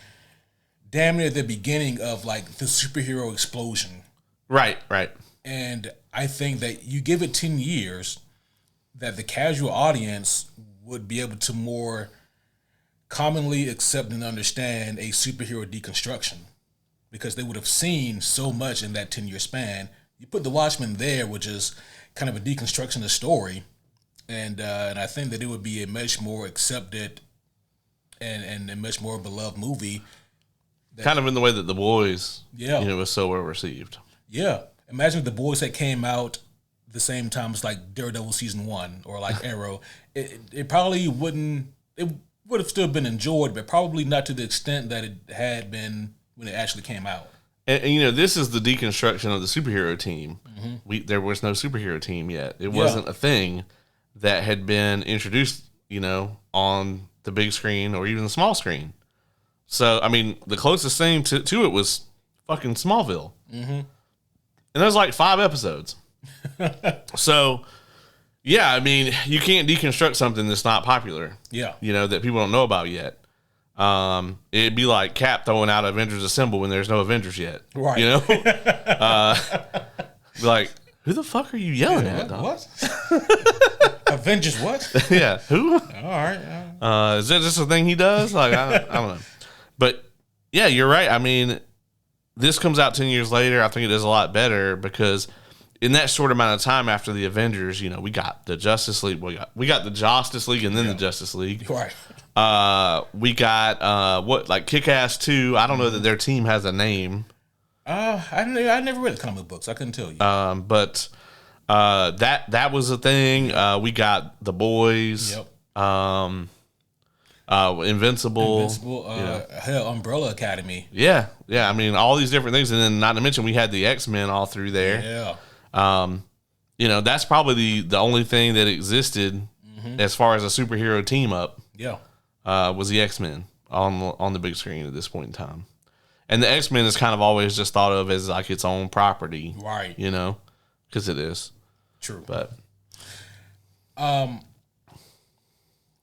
damn near the beginning of like the superhero explosion. Right. And I think that you give it 10 years, that the casual audience would be able to more commonly accept and understand a superhero deconstruction, because they would have seen so much in that 10-year span. You put the Watchmen there, which is kind of a deconstruction of the story, and I think that it would be a much more accepted and a much more beloved movie. Kind of in the way that The Boys, Yeah. was so well received. Yeah. Imagine if The Boys that came out the same time as like Daredevil season 1 or like Arrow. It probably wouldn't. It would have still been enjoyed, but probably not to the extent that it had been when it actually came out. And this is the deconstruction of the superhero team. Mm-hmm. There was no superhero team yet. It wasn't a thing that had been introduced, on the big screen or even the small screen. So, I mean, the closest thing to it was fucking Smallville. Mm-hmm. And there's like 5 episodes. So, yeah, I mean, you can't deconstruct something that's not popular. Yeah. That people don't know about yet. It'd be like Cap throwing out Avengers Assemble when there's no Avengers yet. Right. Like, who the fuck are you yelling at? Dog? What? Avengers what? Yeah, who? All right. Is that just a thing he does? Like, I don't know. But, yeah, you're right. I mean, this comes out 10 years later. I think it does a lot better because in that short amount of time after the Avengers, we got the Justice League. We got the Justice League and then the Justice League. Right. We got Kick-Ass 2. I don't know that their team has a name. I never read the comic books. I couldn't tell you. But that was a thing. We got The Boys. Yep. Invincible. Hell, Umbrella Academy. Yeah. I mean, all these different things, and then not to mention we had the X-Men all through there. Yeah. That's probably the only thing that existed as far as a superhero team up. Yeah. Was the X-Men on the big screen at this point in time. And the X-Men is kind of always just thought of as like its own property. Right. Because it is. True. But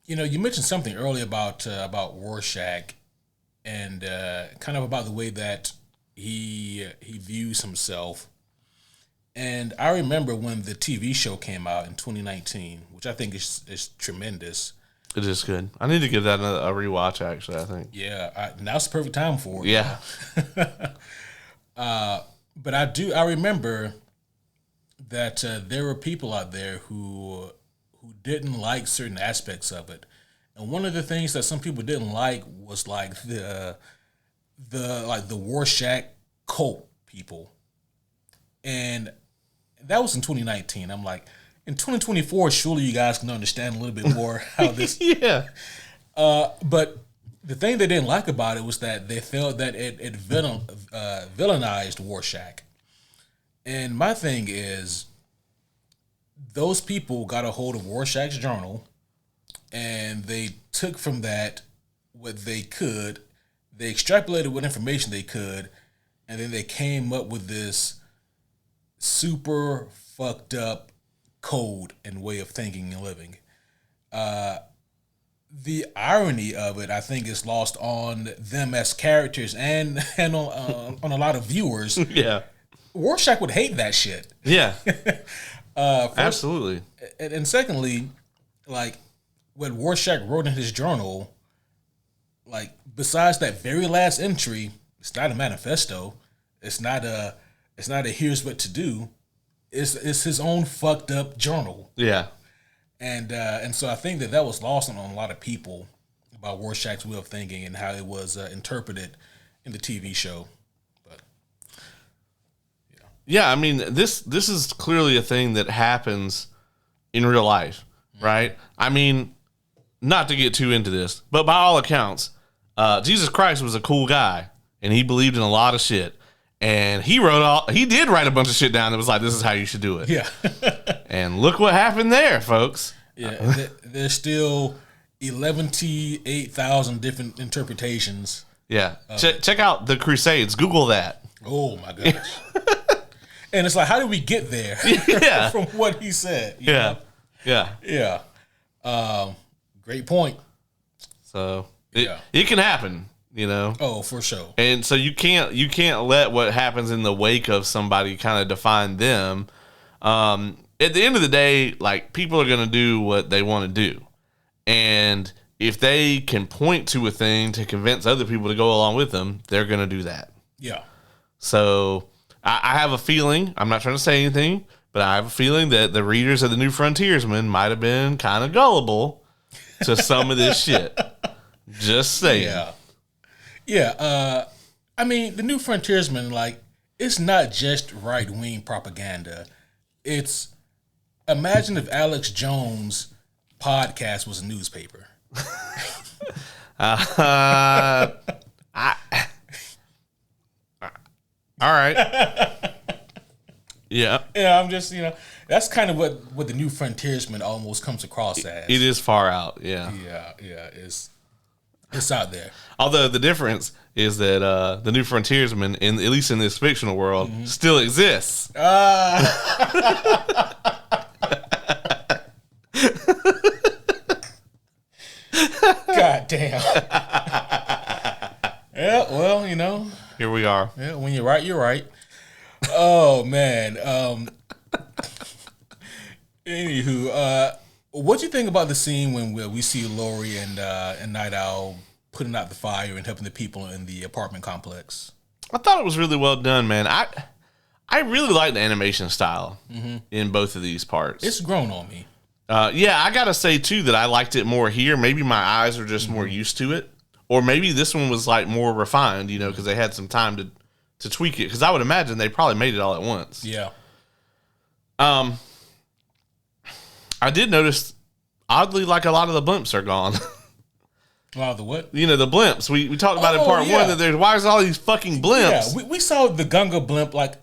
you mentioned something earlier about Rorschach and kind of about the way that he views himself. And I remember when the TV show came out in 2019, which I think is tremendous. it is good. I need to give that a rewatch, actually, I think. Yeah, now's the perfect time for it. Yeah. But I remember that there were people out there who didn't like certain aspects of it. And one of the things that some people didn't like was like the Rorschach cult people. And that was in 2019. I'm like, in 2024, surely you guys can understand a little bit more how this. Yeah. But the thing they didn't like about it was that they felt that it villainized Rorschach. And my thing is, those people got a hold of Rorschach's journal, and they took from that what they could. They extrapolated what information they could, and then they came up with this super fucked up code and way of thinking and living. The irony of it, I think, is lost on them as characters and on a lot of viewers. Yeah. Rorschach would hate that shit. Yeah. First, Absolutely. and secondly, like what Rorschach wrote in his journal, like besides that very last entry, it's not a manifesto. It's not a here's what to do. It's his own fucked up journal. Yeah. And so I think that was lost on a lot of people about Rorschach's way of thinking and how it was interpreted in the TV show. But yeah, I mean this is clearly a thing that happens in real life, right? I mean, not to get too into this, but by all accounts, Jesus Christ was a cool guy and he believed in a lot of shit. And he did write a bunch of shit down that was like, this is how you should do it. yeah. And look what happened there, folks. Yeah, there's still 8,000 different interpretations. Yeah. Check out the Crusades. Google that. Oh, my gosh. And it's like, how did we get there? Yeah. From what he said. You Yeah. know? Yeah. Yeah. Great point. So it can happen, you know. Oh, for sure. And so you can't let what happens in the wake of somebody kind of define them. At the end of the day, like, people are going to do what they want to do. And if they can point to a thing to convince other people to go along with them, they're going to do that. Yeah. So I have a feeling, I'm not trying to say anything, but I have a feeling that the readers of the New Frontiersman might have been kind of gullible to some of this shit. Just saying. Yeah. Yeah. I mean, the New Frontiersman, like, it's not just right-wing propaganda. It's, imagine if Alex Jones' podcast was a newspaper. All right. Yeah. Yeah, I'm just, that's kind of what the New Frontiersman almost comes across as. It is far out, yeah. Yeah, it's out there. Although the difference is that the New Frontiersman, at least in this fictional world, still exists. God damn. Yeah, well, Here we are. yeah, when you're right, you're right. Oh man. Anywho, what do you think about the scene when we see Lori and Night Owl putting out the fire and helping the people in the apartment complex? I thought it was really well done, man. I really like the animation style in both of these parts. It's grown on me. Yeah, I gotta say too that I liked it more here. Maybe my eyes are just more used to it, or maybe this one was like more refined, because they had some time to tweak it. Because I would imagine they probably made it all at once. Yeah. I did notice, oddly, like a lot of the blimps are gone. A lot of the what? The blimps. We talked about in part one that why is all these fucking blimps? Yeah, we saw the Gunga blimp like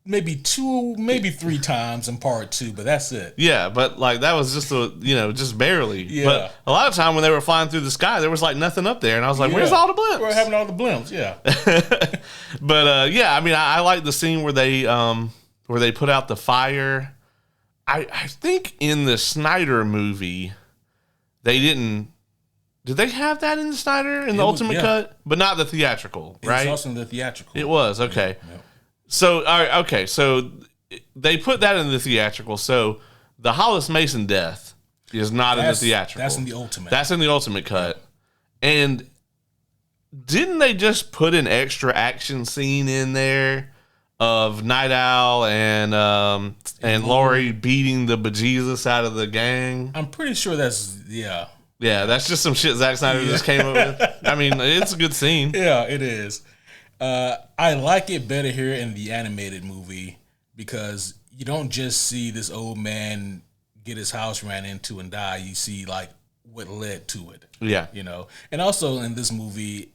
maybe 2, maybe 3 times in part 2, but that's it. Yeah, but like that was just just barely. Yeah. But a lot of time when they were flying through the sky, there was like nothing up there, and I was like, "Where's all the blimps?" We're having all the blimps. Yeah. But yeah, I mean, I like the scene where they put out the fire. I think in the Snyder movie, they didn't. Did they have that in the Snyder in the Ultimate Cut, but not the theatrical? Right. It was also in the theatrical. It was okay. Yeah. So, all right, okay, so they put that in the theatrical. So the Hollis Mason death is not in the theatrical. That's in the Ultimate. That's in the Ultimate Cut. And didn't they just put an extra action scene in there of Night Owl and Laurie beating the bejesus out of the gang? I'm pretty sure that's, yeah. Yeah, that's just some shit Zack Snyder just came up with. I mean, it's a good scene. Yeah, it is. I like it better here in the animated movie because you don't just see this old man get his house ran into and die. You see like what led to it. Yeah. And also in this movie,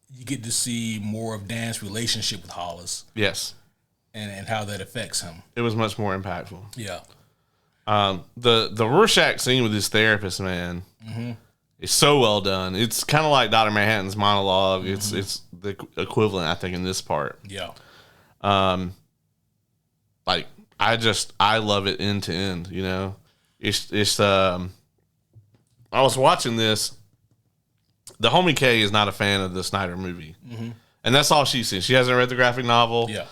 you get to see more of Dan's relationship with Hollis. Yes. And how that affects him. It was much more impactful. Yeah. The Rorschach scene with his therapist, man, is so well done. It's kind of like Dr. Manhattan's monologue. It's the equivalent, I think, in this part. Yeah. Like I love it end to end. It's I was watching this. The homie Kay is not a fan of the Snyder movie. And that's all she's seen. She hasn't read the graphic novel. Yeah.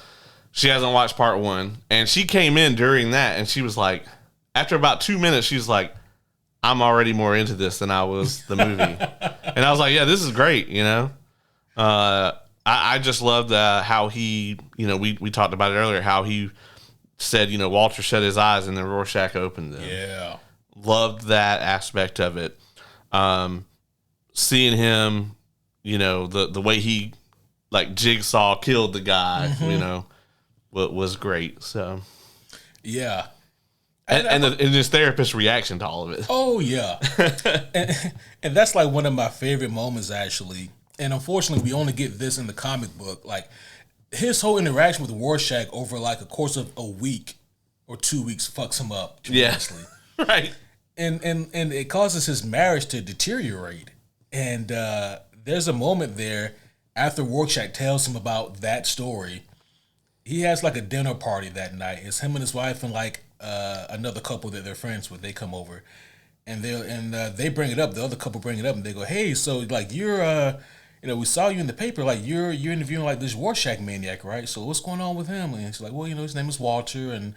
She hasn't watched part 1. And she came in during that, and she was like, after about 2 minutes, she's like, I'm already more into this than I was the movie. And I was like, yeah, this is great, you know? I just loved how he, you know, we talked about it earlier, how he said, you know, Walter shut his eyes and then Rorschach opened them. Yeah. Loved that aspect of it. Seeing him, you know, the way he, like, Jigsaw killed the guy, you know, was great. So, yeah. And his therapist's reaction to all of it. Oh, yeah. and that's like one of my favorite moments, actually. And unfortunately, we only get this in the comic book. Like, his whole interaction with Rorschach over like a course of a week or 2 weeks fucks him up tremendously. Yeah. Right. And it causes his marriage to deteriorate. And there's a moment there after Rorschach tells him about that story. He has like a dinner party that night. It's him and his wife and like another couple that they're friends with. They come over, and they bring it up. The other couple bring it up, and they go, "Hey, so like you're, you know, we saw you in the paper. Like you're interviewing like this Rorschach maniac, right? So what's going on with him?" And she's like, "Well, you know, his name is Walter," and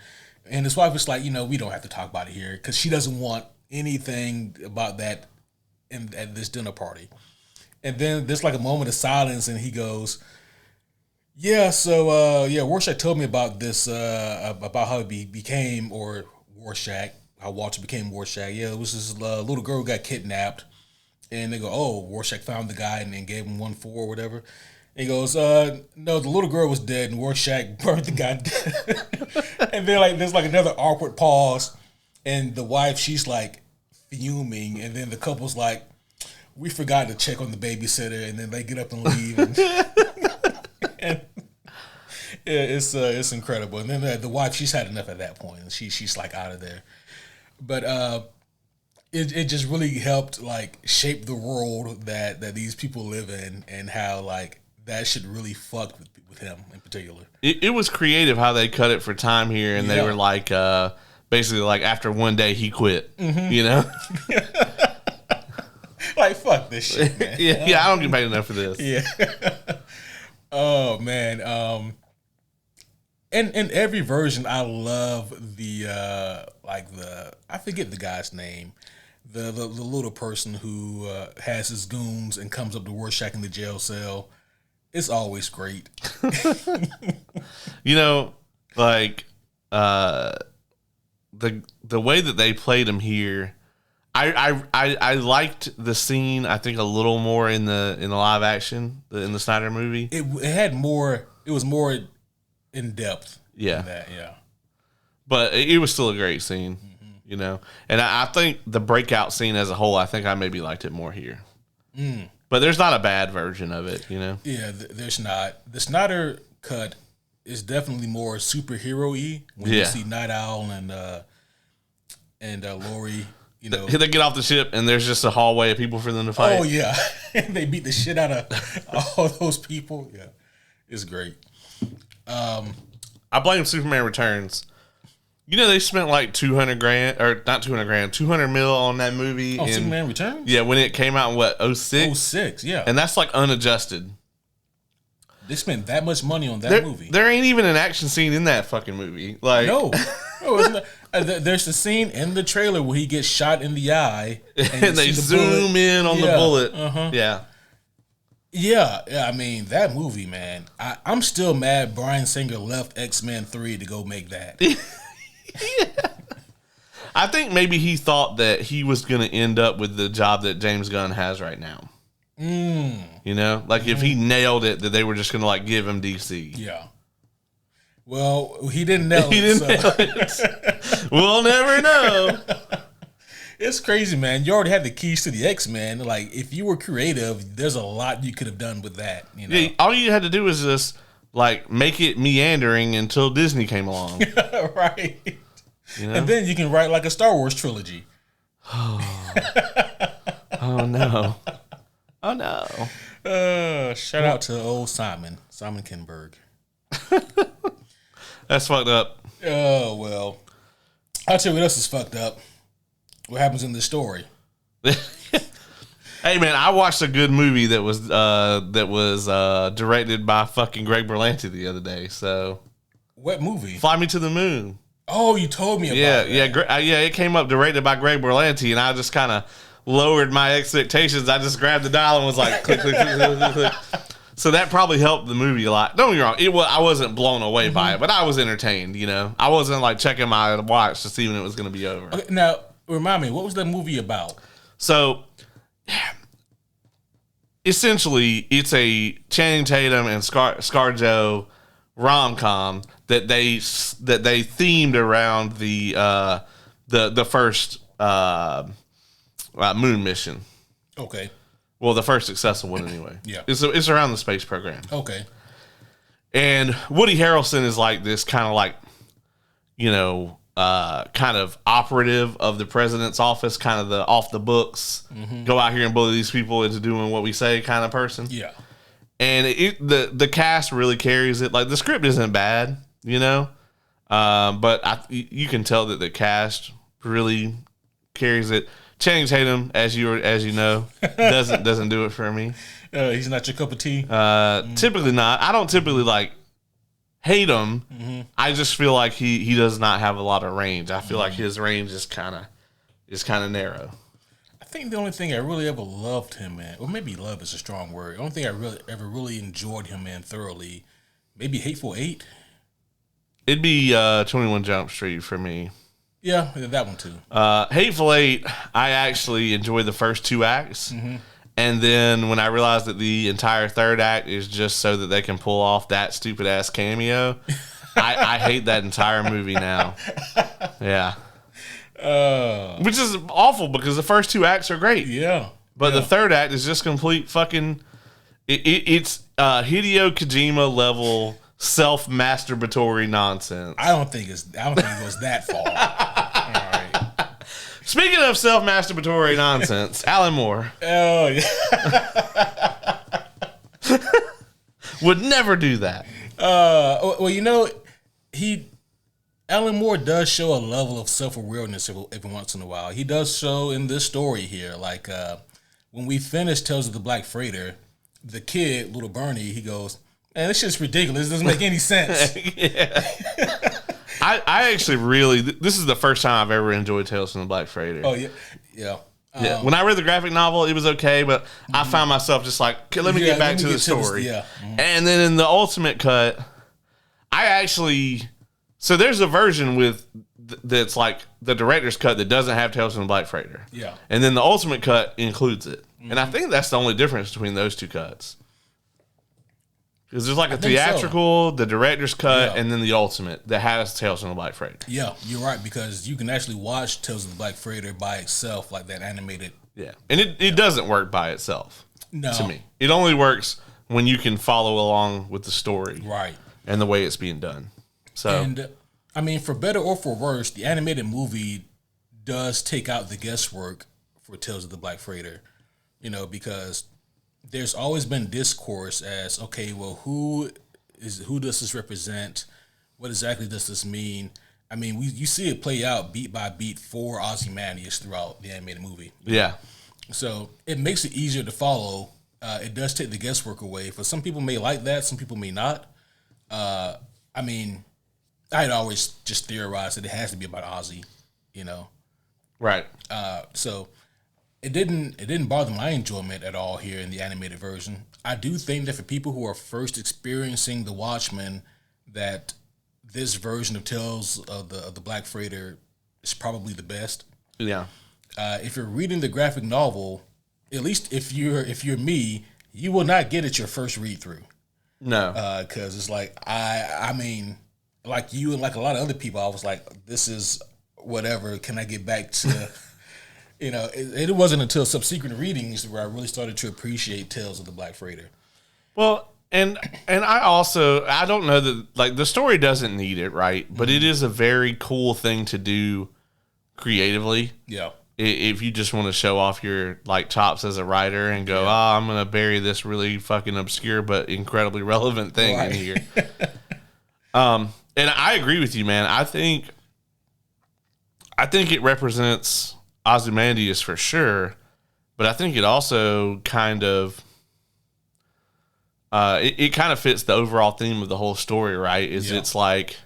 his wife was like, "You know, we don't have to talk about it here because she doesn't want anything about that at this dinner party." And then there's like a moment of silence, and he goes, "Yeah, so Rorschach told me about this, about how he became, or Rorschach, how Walter became Rorschach. Yeah, it was this little girl who got kidnapped, and they go, oh, Rorschach found the guy and then gave him 1-4 or whatever." And he goes, no, the little girl was dead, and Rorschach burned the guy dead. And then like there's like another awkward pause, and the wife, she's like fuming, and then the couple's like, we forgot to check on the babysitter, and then they get up and leave. And it's incredible. And then the wife, she's had enough at that point, and she's like out of there. But it just really helped like shape the world that these people live in, and how like that shit really fucked with him in particular. It was creative how they cut it for time here, and they were like basically like after one day he quit. You know. Like, fuck this shit, man. yeah, I don't get paid enough for this. Yeah. Oh, man. In every version, I love the I forget the guy's name. The little person who has his goons and comes up to Rorschach in the jail cell. It's always great. You know, like the way that they played him here, I liked the scene. I think a little more in the live action in the Snyder movie. It had more. It was more in depth. Yeah. Than that, yeah. But it was still a great scene, you know. And I think the breakout scene as a whole, I think I maybe liked it more here. But there's not a bad version of it, you know. Yeah, there's not. The Snyder cut is definitely more superhero-y when you see Night Owl and Lori. You know, they get off the ship and there's just a hallway of people for them to fight. Oh yeah, they beat the shit out of all those people. Yeah, it's great. I blame Superman Returns. You know, they spent like $200,000 or not $200,000, $200 million on that movie. Oh, Superman Returns. Yeah, when it came out in what, 06? 06, yeah. And that's like unadjusted. They spent that much money on that movie. There ain't even an action scene in that fucking movie. Like no, it's not. There's the scene in the trailer where he gets shot in the eye, and they zoom in on the bullet. Yeah. I mean, that movie, man. I'm still mad Bryan Singer left X-Men 3 to go make that. I think maybe he thought that he was going to end up with the job that James Gunn has right now. You know, like if he nailed it, that they were just going to like give him DC. Yeah. Well, he didn't nail it. Nail it. We'll never know. It's crazy, man. You already had the keys to the X-Men. Like, if you were creative, there's a lot you could have done with that. You know? Yeah, all you had to do was just like make it meandering until Disney came along. Right. You know? And then you can write like a Star Wars trilogy. Oh no. Oh no. Shout out to old Simon Kinberg. That's fucked up. Oh, well. I'll tell you what else is fucked up. What happens in this story? Hey man, I watched a good movie that was directed by fucking Greg Berlanti the other day. So, What movie? Fly Me to the Moon. Oh, you told me about that. Yeah. It came up directed by Greg Berlanti, and I just kind of lowered my expectations. I just grabbed the dial and was like, click, click, click, click, click, click. So that probably helped the movie a lot. Don't get me wrong, I wasn't blown away by it, but I was entertained. You know, I wasn't like checking my watch to see when it was going to be over. Okay, now, remind me, what was that movie about? So, essentially, it's a Channing Tatum and ScarJo rom-com that they themed around the first moon mission. Okay. Well, the first successful one anyway. Yeah. It's around the space program. Okay. And Woody Harrelson is like this kind of like, kind of operative of the president's office, kind of the off the books, go out here and bully these people into doing what we say kind of person. Yeah. And the cast really carries it. Like the script isn't bad, but you can tell that the cast really carries it. Channing Tatum, as you know, doesn't do it for me. He's not your cup of tea. Typically not. I don't typically like hate him. I just feel like he does not have a lot of range. I feel like his range is kind of narrow. I think the only thing I really ever loved him in, or maybe love is a strong word. The only thing I really enjoyed him in thoroughly, maybe Hateful Eight. It'd be 21 Jump Street for me. Yeah, that one too. Hateful Eight, I actually enjoyed the first two acts. And then when I realized that the entire third act is just so that they can pull off that stupid ass cameo, I hate that entire movie now. Yeah. Which is awful because the first two acts are great. Yeah. But the third act is just complete fucking... It's Hideo Kojima level self-masturbatory nonsense. I don't think it goes that far. All right. Speaking of self-masturbatory nonsense, Alan Moore. Oh, yeah. Would never do that. Well, Alan Moore does show a level of self-awareness every once in a while. He does show in this story here, like when we finished Tales of the Black Freighter, the kid, little Bernie, he goes, man, this shit's ridiculous. It doesn't make any sense. I actually really, this is the first time I've ever enjoyed Tales from the Black Freighter. Oh, yeah. Yeah. Yeah. When I read the graphic novel, it was okay, but I found myself just like, okay, let me get back to the story. And then in the ultimate cut, so there's a version that's like the director's cut that doesn't have Tales from the Black Freighter. Yeah. And then the ultimate cut includes it. And I think that's the only difference between those two cuts. Because there's like a theatrical, the director's cut, and then the ultimate that has Tales from the Black Freighter. Yeah, you're right, because you can actually watch Tales of the Black Freighter by itself, like that animated. Yeah. And it doesn't work by itself. No. To me. It only works when you can follow along with the story. Right. And the way it's being done. So. And, I mean, for better or for worse, the animated movie does take out the guesswork for Tales of the Black Freighter, because there's always been discourse as, okay, well, who does this represent? What exactly does this mean? I mean, you see it play out beat by beat for Ozymandias throughout the animated movie. Yeah. So it makes it easier to follow. It does take the guesswork away. For some people may like that, some people may not. I mean, I had always just theorized that it has to be about Ozzy, Right. So it didn't bother my enjoyment at all here in the animated version. I do think that for people who are first experiencing the Watchmen, that this version of Tales of the Black Freighter is probably the best. Yeah. If you're reading the graphic novel, at least if you're me, you will not get it your first read through. No. Because it's like I mean, like you and like a lot of other people, I was like, this is whatever. Can I get back to? It wasn't until subsequent readings where I really started to appreciate Tales of the Black Freighter. Well, and I don't know that, like, the story doesn't need it, right? But it is a very cool thing to do creatively. Yeah. If you just want to show off your, like, chops as a writer and go, I'm going to bury this really fucking obscure but incredibly relevant thing in here. And I agree with you, man. I think it represents Ozymandias for sure, But I think it also kind of it kind of fits the overall theme of the whole story, right? It's like,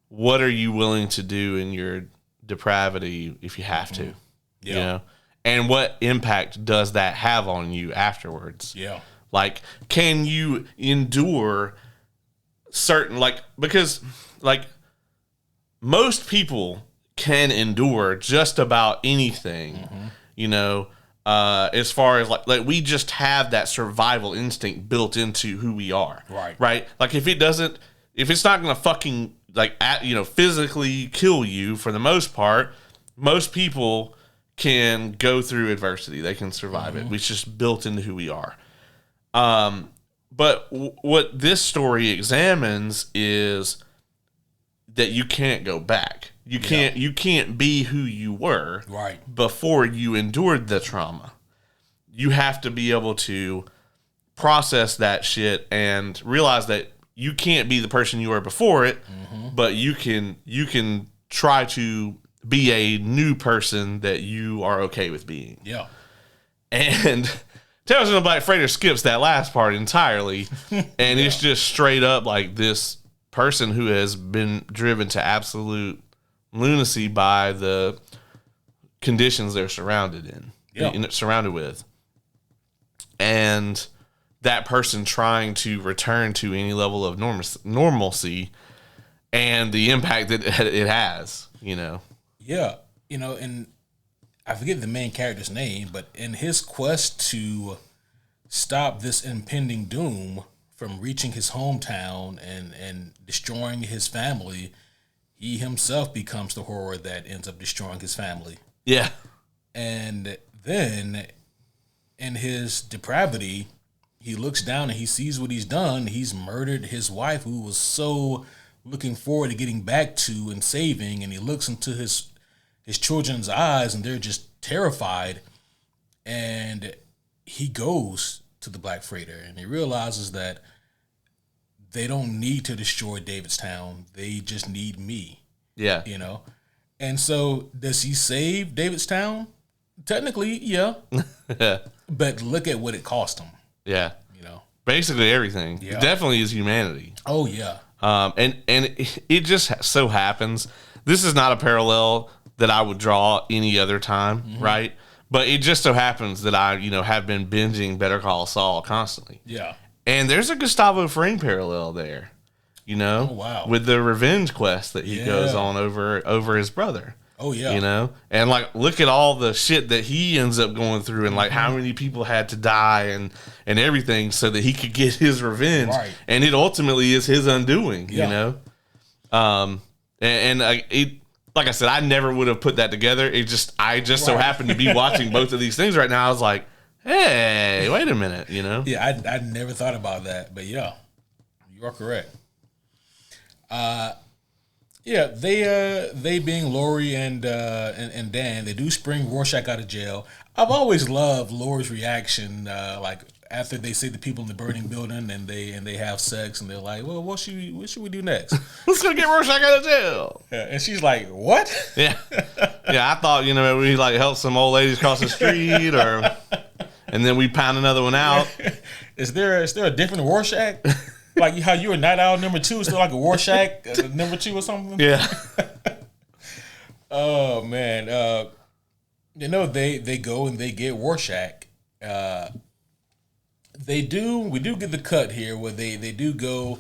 what are you willing to do in your depravity if you have to? Yeah. You know? And what impact does that have on you afterwards? Yeah. Like, can you endure certain, because most people can endure just about anything, as far as like we just have that survival instinct built into who we are. Right. Like if it's not going to fucking physically kill you for the most part, most people can go through adversity. They can survive it. It's just built into who we are. But what this story examines is that you can't go back. You can't be who you were before you endured the trauma. You have to be able to process that shit and realize that you can't be the person you were before it, but you can try to be a new person that you are okay with being. Yeah. And Tales from the Black Freighter skips that last part entirely, and it's just straight up like this person who has been driven to absolute lunacy by the conditions they're surrounded with. And that person trying to return to any level of normalcy and the impact that it has, Yeah. And I forget the main character's name, but in his quest to stop this impending doom from reaching his hometown and destroying his family, he himself becomes the horror that ends up destroying his family. Yeah. And then in his depravity, he looks down and he sees what he's done. He's murdered his wife, who was so looking forward to getting back to and saving, and he looks into his children's eyes and they're just terrified. And he goes to the Black Freighter and he realizes that they don't need to destroy Davidstown. They just need me. Yeah. And so does he save Davidstown? Technically, yeah. But look at what it cost him. Yeah. Basically everything. Yeah. Definitely his humanity. Oh, yeah. And it just so happens, this is not a parallel that I would draw any other time, right? But it just so happens that I, have been binging Better Call Saul constantly. Yeah. And there's a Gustavo Fring parallel there, Oh, wow. with the revenge quest that he goes on over his brother. Oh, yeah. And look at all the shit that he ends up going through and how many people had to die and everything so that he could get his revenge. Right. And it ultimately is his undoing, Yeah. Like I said, I never would have put that together. I just so happened to be watching both of these things right now. I was like, hey, wait a minute, Yeah, I never thought about that, but yeah, you are correct. Yeah, they being Lori and Dan, they do spring Rorschach out of jail. I've always loved Lori's reaction, after they see the people in the burning building and they have sex and they're like, well, what should we do next? Let's go get Rorschach out of jail. Yeah, and she's like, what? Yeah, I thought we help some old ladies cross the street and then we pound another one out. Is there a different Rorschach? Like how you were Night Owl number 2, is still like a Rorschach number 2 or something? Yeah. Oh man. They go and they get Rorschach. We do get the cut here where they do go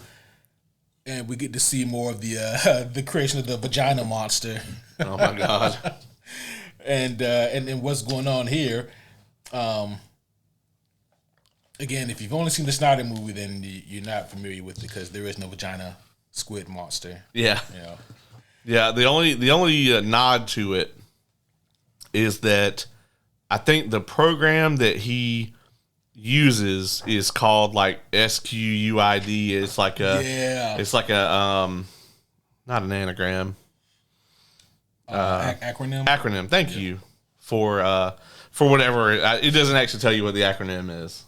and we get to see more of the creation of the vagina monster. Oh my God. and what's going on here. Again, if you've only seen the Snyder movie, then you're not familiar with it because there is no vagina squid monster. Yeah. Yeah. The only nod to it is that I think the program that he uses is called SQUID. It's like a not an anagram. Acronym. Acronym. Thank you for whatever. It doesn't actually tell you what the acronym is.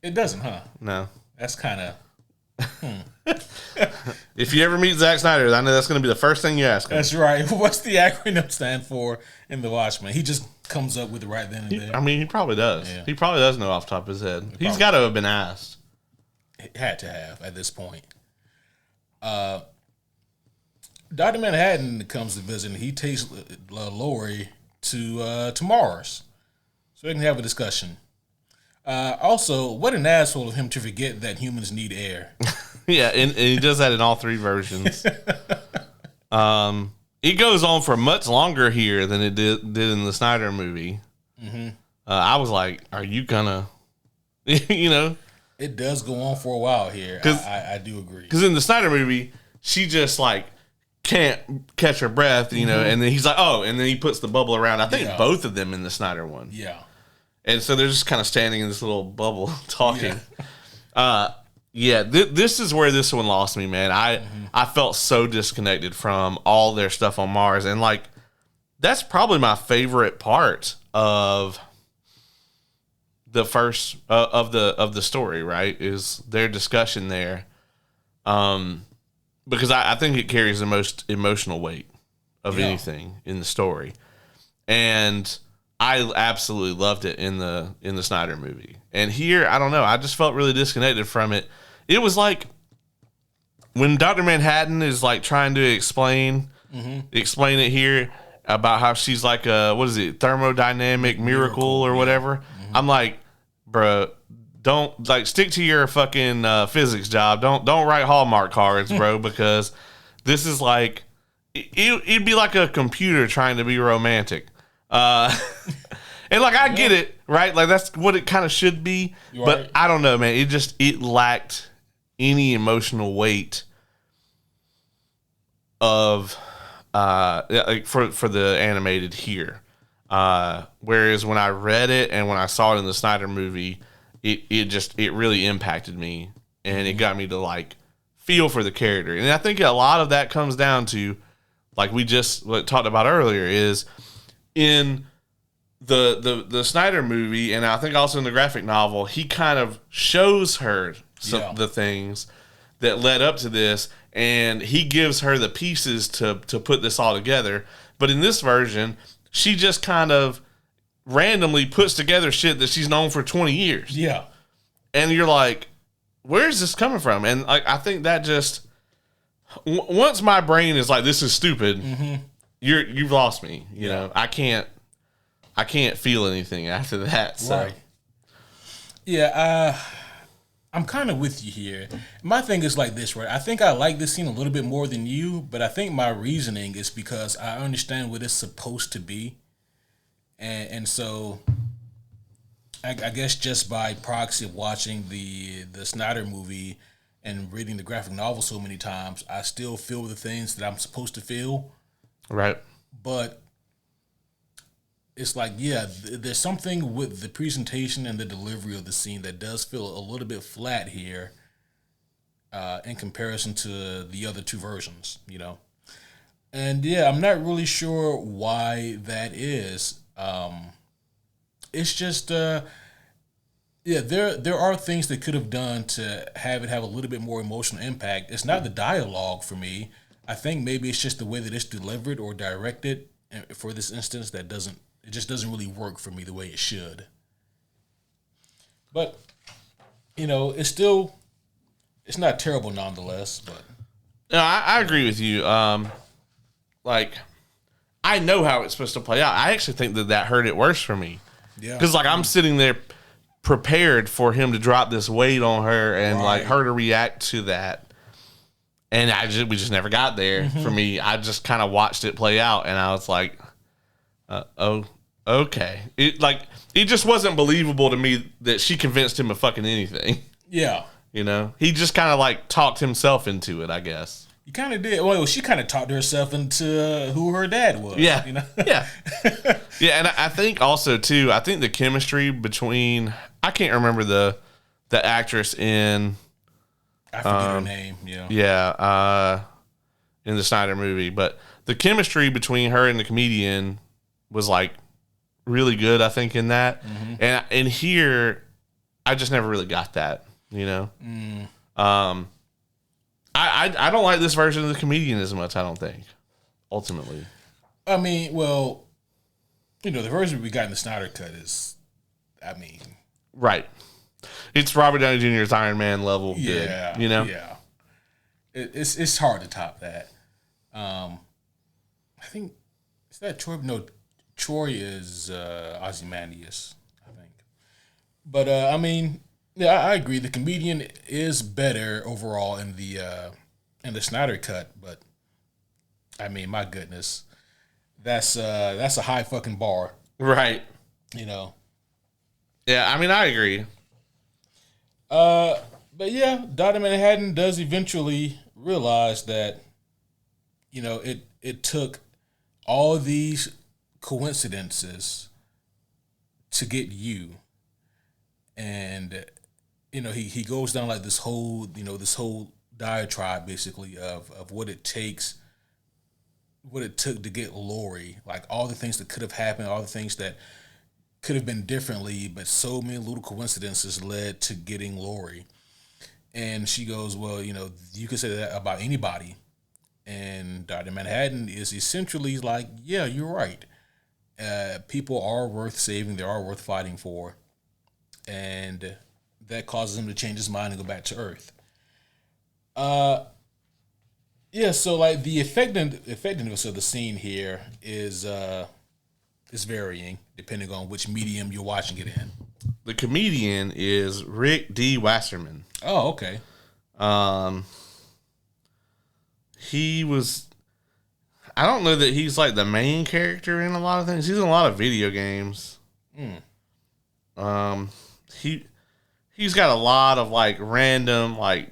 It doesn't, huh? No. That's kind of If you ever meet Zack Snyder, I know that's going to be the first thing you ask him. That's right. What's the acronym stand for in the Watchmen? He just comes up with it right then and there. I mean, he probably does. Yeah. He probably does know off the top of his head. He's got to have been asked. It had to have at this point. Dr. Manhattan comes to visit, and he takes Laurie to Mars so they can have a discussion. Also, what an asshole of him to forget that humans need air. Yeah, and he does that in all three versions. It goes on for much longer here than it did in the Snyder movie. Mm-hmm. I was like, are you gonna, It does go on for a while here. I do agree. Because in the Snyder movie, she just like can't catch her breath, and then he's like, oh, and then he puts the bubble around. I think both of them in the Snyder one. Yeah. And so they're just kind of standing in this little bubble talking. This is where this one lost me, man. I felt so disconnected from all their stuff on Mars, and like that's probably my favorite part of the first of the story. Right, is their discussion there, because I think it carries the most emotional weight of anything in the story, and I absolutely loved it in the Snyder movie. And here, I don't know, I just felt really disconnected from it. It was like when Dr. Manhattan is like trying to explain it here about how she's like a, what is it, thermodynamic miracle or whatever. Mm-hmm. I'm like, bro, don't like stick to your fucking physics job. Don't write Hallmark cards, bro, because this is like it'd be like a computer trying to be romantic. And like I get it, right? Like that's what it kind of should be, but I don't know, man. It lacked any emotional weight of like for the animated here. Whereas when I read it and when I saw it in the Snyder movie, it really impacted me, and it got me to like feel for the character. And I think a lot of that comes down to, like we just talked about earlier, is in the Snyder movie, and I think also in the graphic novel, he kind of shows her the things that led up to this, and he gives her the pieces to put this all together. But in this version, she just kind of randomly puts together shit that she's known for 20 years. Yeah. And you're like, where's this coming from? And like, I think that just, once my brain is like, this is stupid, you've lost me. You know, I can't feel anything after that. So. Right. Yeah, I'm kind of with you here. My thing is like this, right? I think I like this scene a little bit more than you, but I think my reasoning is because I understand what it's supposed to be. And so I guess just by proxy of watching the Snyder movie and reading the graphic novel so many times, I still feel the things that I'm supposed to feel. Right. But it's like, there's something with the presentation and the delivery of the scene that does feel a little bit flat here in comparison to the other two versions, And I'm not really sure why that is. It's just, there are things that could have done to have it have a little bit more emotional impact. It's not the dialogue for me. I think maybe it's just the way that it's delivered or directed for this instance that just doesn't really work for me the way it should. But, it's not terrible nonetheless, but. No, I agree with you. Like, I know how it's supposed to play out. I actually think that hurt it worse for me. Yeah. Because, like, I'm sitting there prepared for him to drop this weight on her and, like, her to react to that. And we just never got there. For me, I just kind of watched it play out, and I was like, oh, okay. It just wasn't believable to me that she convinced him of fucking anything. Yeah. He just kind of, like, talked himself into it, I guess. You kind of did. Well, she kind of talked herself into who her dad was. Yeah. Yeah. Yeah, and I think also, too, the chemistry between, I can't remember the actress in... I forget her name, yeah. Yeah, in the Snyder movie. But the chemistry between her and the comedian was, like, really good, I think, in that. And here, I just never really got that, I don't like this version of the comedian as much. I don't think ultimately. I mean, well, the version we got in the Snyder cut is, right. It's Robert Downey Jr.'s Iron Man level good. Yeah. It's hard to top that. I think is that Troy? No, Troy is Ozymandias, I think. But I agree. The comedian is better overall in the Snyder cut, but my goodness, that's a high fucking bar, right? Yeah, I agree. But yeah, Dr. Manhattan does eventually realize that, it took all these coincidences to get you, and he goes down like this whole diatribe basically of what it takes, what it took to get Lori, like all the things that could have happened, all the things that could have been differently, but so many little coincidences led to getting Lori. And she goes, well, you can say that about anybody. And Dr. Manhattan is essentially like, yeah, you're right. People are worth saving. They are worth fighting for. And that causes him to change his mind and go back to Earth. Yeah, so like the effectiveness of the scene here is varying depending on which medium you're watching it in. The comedian is Rick D. Wasserman. Oh, okay. He was. I don't know that he's like the main character in a lot of things. He's in a lot of video games. He's got a lot of like random like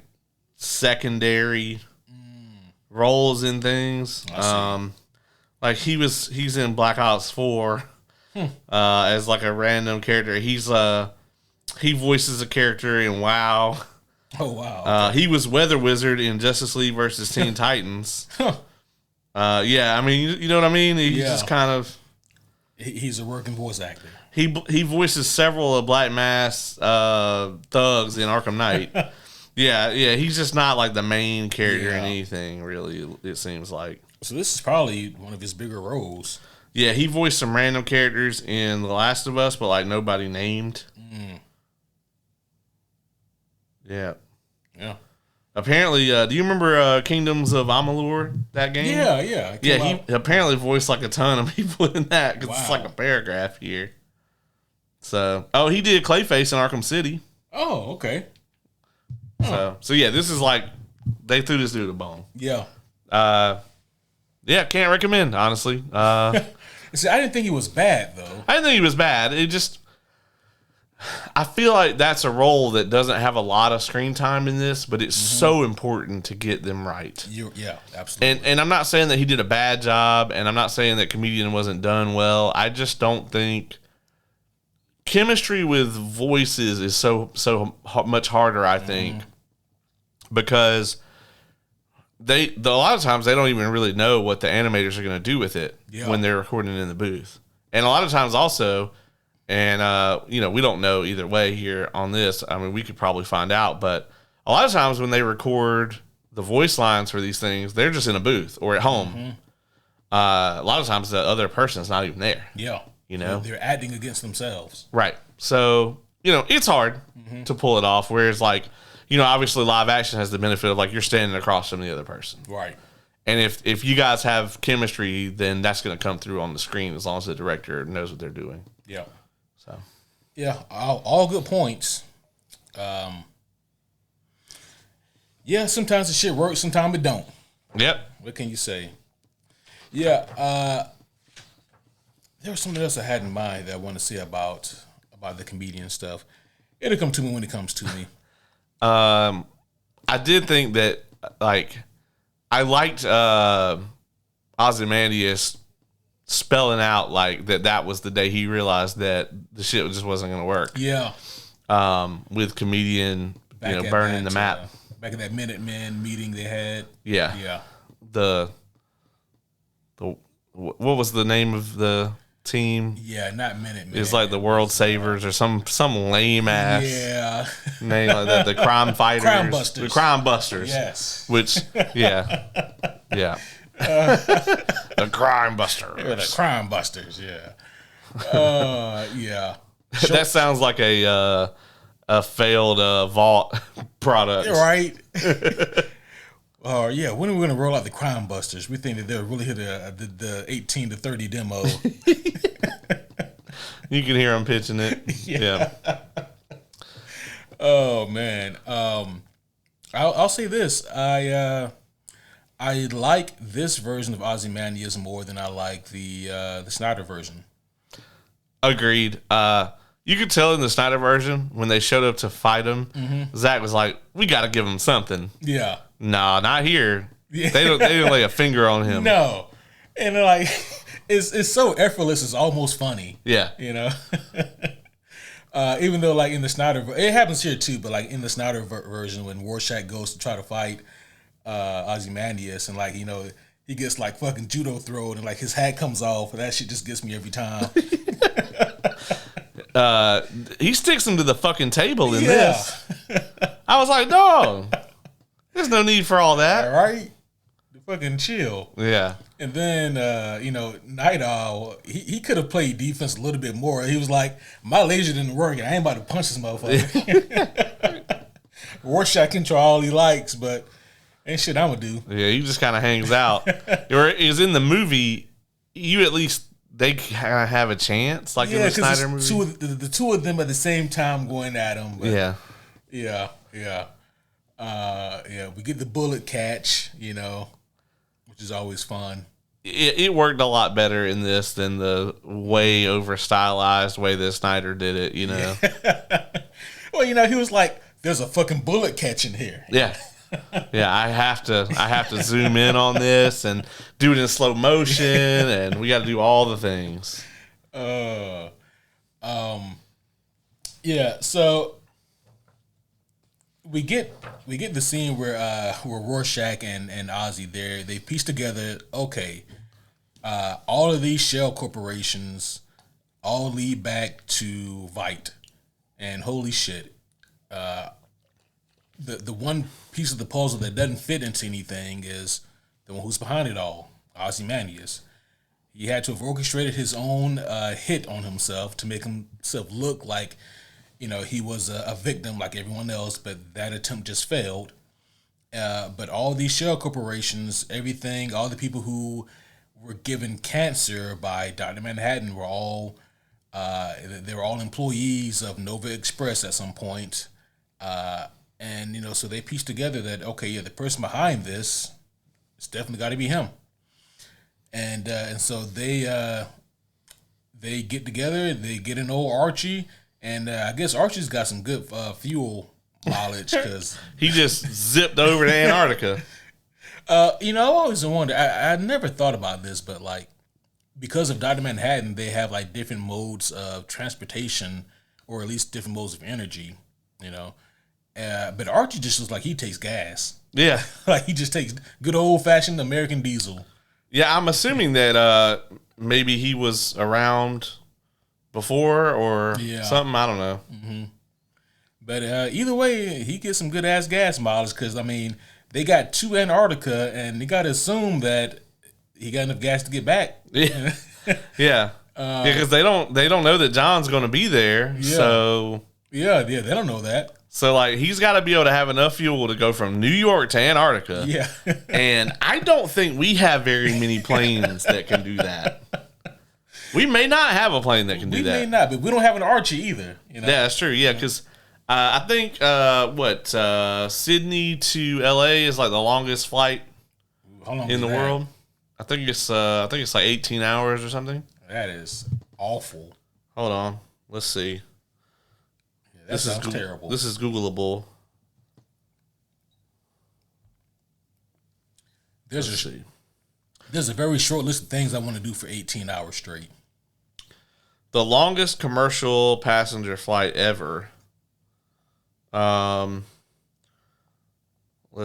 secondary roles in things. Like he's in Black Ops 4 as like a random character. He voices a character in WoW. Oh wow! He was Weather Wizard in Justice League versus Teen Titans. Yeah, you know what I mean. He's just kind of he's a working voice actor. He voices several of Black Mass thugs in Arkham Knight. Yeah. He's just not like the main character in anything, really. It seems like. So this is probably one of his bigger roles. Yeah, he voiced some random characters in The Last of Us, but like nobody named. Yeah. Apparently, do you remember Kingdoms of Amalur, that game? Yeah. He apparently voiced like a ton of people in that because it's like a paragraph here. So, he did Clayface in Arkham City. Oh, okay. So yeah, this is like they threw this dude a bone. Yeah. Yeah, can't recommend, honestly. See, I didn't think he was bad though. I didn't think he was bad. It just, I feel like that's a role that doesn't have a lot of screen time in this, but it's so important to get them right. Yeah, absolutely. And I'm not saying that he did a bad job, and I'm not saying that comedian wasn't done well. I just don't think chemistry with voices is so much harder, I think, because a lot of times they don't even really know what the animators are going to do with it when they're recording in the booth. And a lot of times also, and we don't know either way here on this. We could probably find out, but a lot of times when they record the voice lines for these things, they're just in a booth or at home. A lot of times the other person's not even there. Yeah. They're acting against themselves. Right. So, it's hard to pull it off. Whereas, like, obviously live action has the benefit of, like, you're standing across from the other person. Right. And if you guys have chemistry, then that's going to come through on the screen as long as the director knows what they're doing. Yeah. So. Yeah, all good points. Yeah, sometimes the shit works, sometimes it don't. Yep. What can you say? Yeah, there was something else I had in mind that I want to say about the comedian stuff. It'll come to me when it comes to me. I did think that, like, I liked Ozymandias spelling out, like, that was the day he realized that the shit just wasn't going to work. Yeah. With comedian, burning the map. Back at that Minutemen meeting they had. Yeah. Yeah. The what was the name of the team. Yeah, not Minutemen. It's like the World Savers or some lame ass name like that. The Crime Fighters. Crime Busters. The Crime Busters. Yes. Which, yeah. The Crime Busters. Yeah, the Crime Busters, yeah. Yeah. That sounds like a failed vault product. Right. Yeah, when are we going to roll out the Crime Busters? We think that they'll really hit the 18 to 30 demo. You can hear them pitching it. Yeah. Oh man. I'll say this. I like this version of Ozymandias more than I like the Snyder version. Agreed. You could tell in the Snyder version when they showed up to fight him, Zach was like, "We got to give him something." Yeah. Nah, not here. Yeah. They didn't lay a finger on him. No, and like it's so effortless. It's almost funny. Yeah. You know. Even though like in the Snyder, it happens here too, but like in the Snyder version when Rorschach goes to try to fight Ozymandias and like he gets like fucking judo thrown and like his hat comes off and that shit just gets me every time. He sticks him to the fucking table in this. I was like, dog, there's no need for all that. All right. Fucking chill. Yeah. And then, Night Owl, he could have played defense a little bit more. He was like, my laser didn't work and I ain't about to punch this motherfucker. Rorschach can try all he likes, but ain't shit I'm going to do. Yeah, he just kind of hangs out. Is in the movie, you at least, they kind of have a chance, like in the Snyder movie. The two of them at the same time going at him. But yeah. We get the bullet catch, which is always fun. It worked a lot better in this than the way over stylized way that Snyder did it, Yeah. Well, he was like, "There's a fucking bullet catch in here." Yeah. Yeah, I have to zoom in on this and do it in slow motion, and we got to do all the things. So we get the scene where Rorschach and Ozzy they piece together. Okay, all of these shell corporations all lead back to Vite, and holy shit, the one piece of the puzzle that doesn't fit into anything is the one who's behind it all, Ozymandias. He had to have orchestrated his own hit on himself to make himself look like, he was a victim like everyone else, but that attempt just failed. But all these shell corporations, everything, all the people who were given cancer by Dr. Manhattan were all they were all employees of Nova Express at some point. And so they pieced together that the person behind this, it's definitely got to be him. And so they get together, they get an old Archie, and I guess Archie's got some good fuel mileage because he just zipped over to Antarctica. I always wonder. I never thought about this, but like because of Dr. Manhattan, they have like different modes of transportation, or at least different modes of energy. But Archie just looks like he takes gas. Yeah, like he just takes good old fashioned American diesel. Yeah, I'm assuming that maybe he was around before or something. I don't know. Mm-hmm. But either way, he gets some good ass gas mileage because they got to Antarctica and they got to assume that he got enough gas to get back. Yeah, yeah, because they don't know that John's going to be there. Yeah. So they don't know that. So, like, he's got to be able to have enough fuel to go from New York to Antarctica. Yeah. And I don't think we have very many planes that can do that. We may not have a plane that can do that. We may not, but we don't have an Archie either. Yeah, that's true. Yeah, because I think, Sydney to L.A. is, like, the longest flight in the world. I think it's like 18 hours or something. That is awful. Hold on. Let's see. That sounds terrible. This is Googleable. There's a very short list of things I want to do for 18 hours straight. The longest commercial passenger flight ever. Let's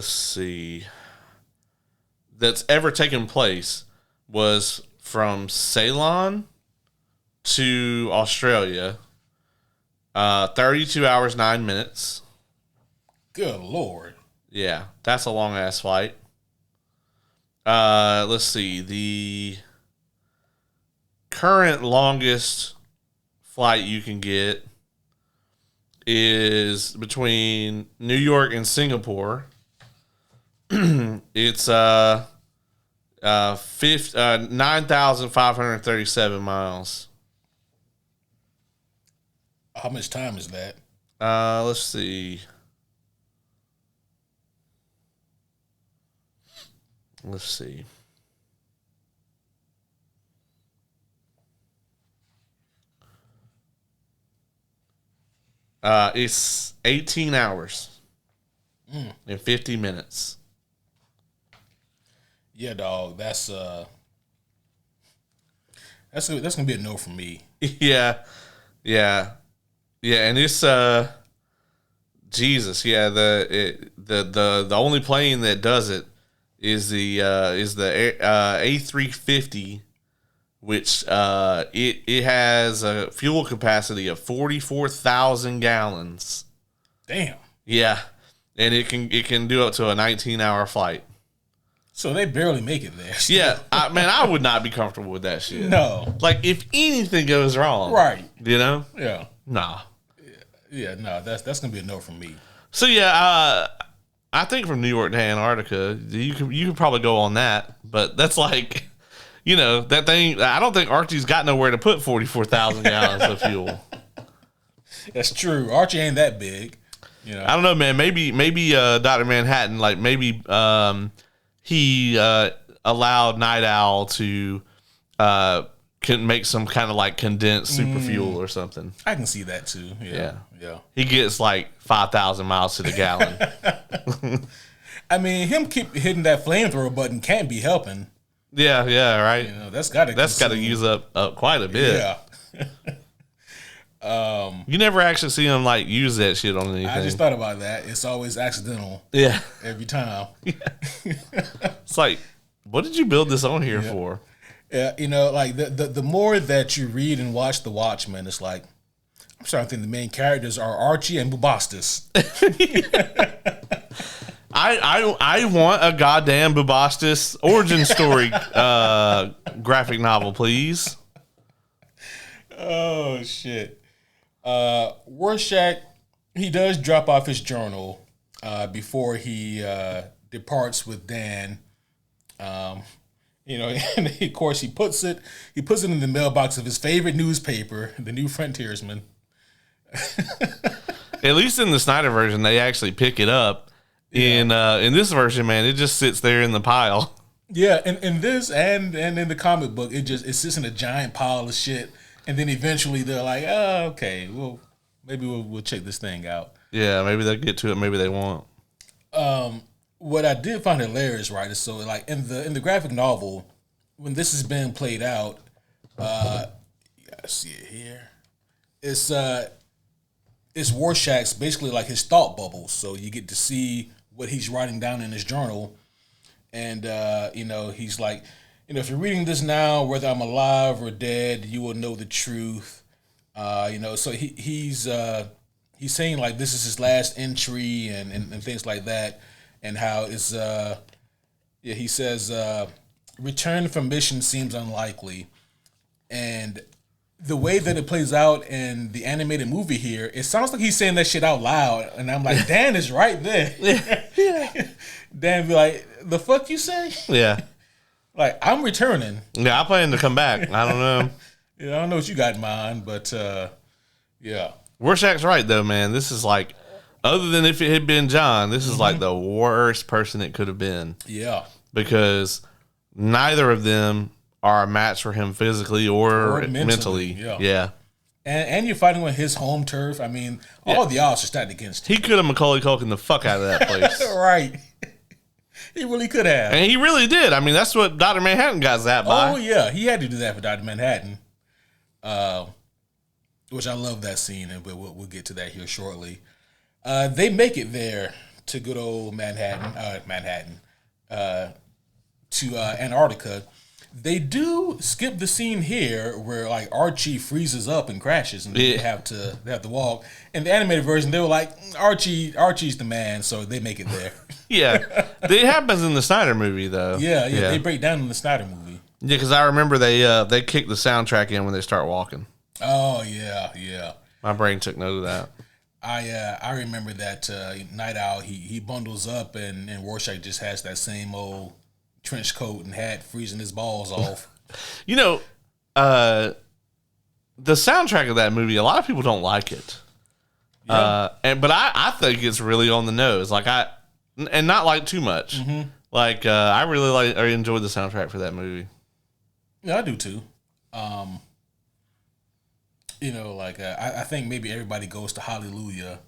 see. That's ever taken place was from Ceylon to Australia. 32 hours, 9 minutes. Good Lord. Yeah, that's a long ass flight. Let's see. The current longest flight you can get is between New York and Singapore. It's 9,537 miles. How much time is that? Let's see. It's 18 hours and 50 minutes. Yeah, dog. That's gonna be a no for me. Yeah, and it's Jesus. Yeah, the only plane that does it is the A350, which it has a fuel capacity of 44,000 gallons. Damn. Yeah, and it can do up to a 19-hour flight. So they barely make it there. Yeah, I would not be comfortable with that shit. No. Like, if anything goes wrong, right? You know? Yeah. Nah. Yeah. No. That's gonna be a no from me. So yeah, I think from New York to Antarctica, you could probably go on that, but that's like, that thing. I don't think Archie's got nowhere to put 44,000 gallons of fuel. That's true. Archie ain't that big. I don't know, man. Maybe Dr. Manhattan, like maybe he allowed Night Owl to can make some kind of like condensed super fuel or something. I can see that too. Yeah. He gets like 5,000 miles to the gallon. I mean, him keep hitting that flamethrower button can't be helping. Yeah, right. That's got to use up quite a bit. Yeah. You never actually see him like use that shit on anything. I just thought about that. It's always accidental. Yeah. Every time. It's like, what did you build this on here for? Yeah, like the more that you read and watch the Watchmen, it's like I'm starting to think the main characters are Archie and Bubastis. I want a goddamn Bubastis origin story graphic novel, please. Oh shit. Rorschach, he does drop off his journal before he departs with Dan. And of course he puts it in the mailbox of his favorite newspaper, the New Frontiersman. At least in the Snyder version, they actually pick it up. In this version, man, it just sits there in the pile. Yeah, and in this and in the comic book, it sits in a giant pile of shit, and then eventually they're like, oh, okay, well, maybe we'll check this thing out. Yeah, maybe they'll get to it, maybe they won't. What I did find hilarious, right, is so like in the graphic novel, when this is being played out, you gotta see it here. It's Rorschach's basically like his thought bubbles, so you get to see what he's writing down in his journal, and he's like, if you're reading this now, whether I'm alive or dead, you will know the truth. So he's saying like this is his last entry and things like that. And how it's, he says, return from mission seems unlikely. And the way that it plays out in the animated movie here, it sounds like he's saying that shit out loud. And I'm like, Dan is right there. Yeah. Dan be like, the fuck you say? Yeah. Like, I'm returning. Yeah, I plan to come back. I don't know. I don't know what you got in mind, but yeah. Rorschach's right, though, man. This is like, other than if it had been John, this is like the worst person it could have been. Yeah. Because neither of them are a match for him physically or mentally. Yeah. And you're fighting with his home turf. I mean, all the odds are stacked against him. He could have Macaulay Culkin the fuck out of that place. Right. He really could have. And he really did. I mean, that's what Dr. Manhattan got zapped by. Oh, yeah. He had to do that for Dr. Manhattan. Which I love that scene, and we'll get to that here shortly. They make it there to good old Manhattan, to Antarctica. They do skip the scene here where like Archie freezes up and crashes, and they have to walk. In the animated version, they were like Archie's the man, so they make it there. Yeah, it happens in the Snyder movie though. Yeah, they break down in the Snyder movie. Yeah, because I remember they kick the soundtrack in when they start walking. Oh yeah. My brain took note of that. I remember that Night Owl he bundles up and Rorschach just has that same old trench coat and hat freezing his balls off. You know, the soundtrack of that movie, a lot of people don't like it. Yeah. But I think it's really on the nose. Like and not like too much. Mm-hmm. Like I really I enjoyed the soundtrack for that movie. Yeah, I do too. You know, like I think maybe everybody goes to Hallelujah,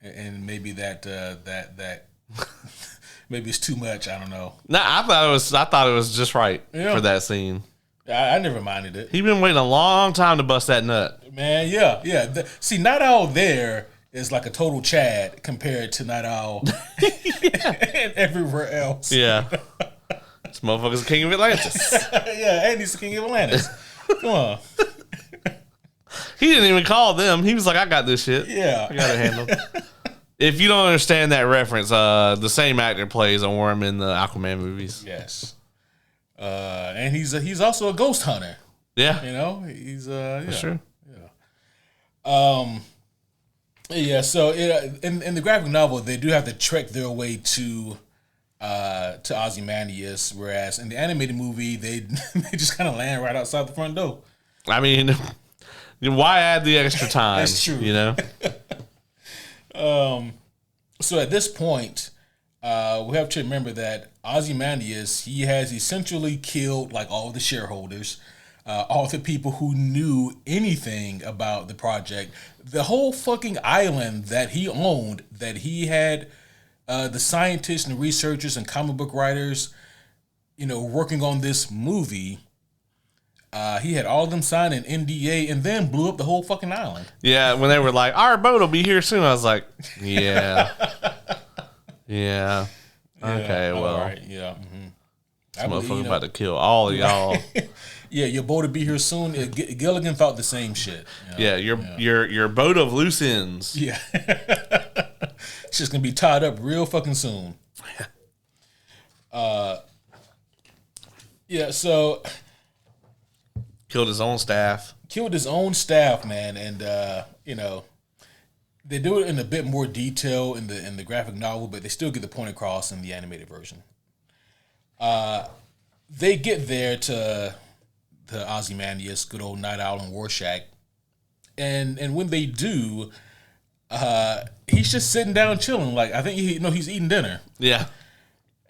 and maybe that maybe it's too much. I don't know. No, I thought it was just right for that scene. I never minded it. He's been waiting a long time to bust that nut. Man, yeah. See, Night Owl there is like a total Chad compared to Night Owl and everywhere else. Yeah. This motherfucker's the king of Atlantis. Yeah, and he's the king of Atlantis. Come on. He didn't even call them. He was like, I got this shit. Yeah. I got it handled. If you don't understand that reference, the same actor plays Orm in the Aquaman movies. Yes. And he's also a ghost hunter. Yeah. You know, he's yeah. Sure. Yeah. Yeah, so in the graphic novel, they do have to trek their way to Ozymandias, whereas in the animated movie, they just kind of land right outside the front door. I mean, why add the extra time? That's true. You know? So at this point, we have to remember that Ozymandias, he has essentially killed like all the shareholders, all the people who knew anything about the project, the whole fucking island that he owned, that he had the scientists and researchers and comic book writers, you know, working on this movie. He had all of them sign an NDA and then blew up the whole fucking island. Yeah, when they were like, our boat will be here soon, I was like, yeah. Yeah. Okay, well. Right, yeah. Mm-hmm. This motherfucker about to kill all of y'all. Yeah, your boat will be here soon. Gilligan thought the same shit. You know? Yeah, your boat of loose ends. Yeah. It's just going to be tied up real fucking soon. Yeah, so... Killed his own staff, man, and you know, they do it in a bit more detail in the graphic novel, but they still get the point across in the animated version. They get there to Ozymandias, good old Night Owl and Rorschach, and when they do, he's just sitting down chilling. Like I think he's eating dinner. Yeah,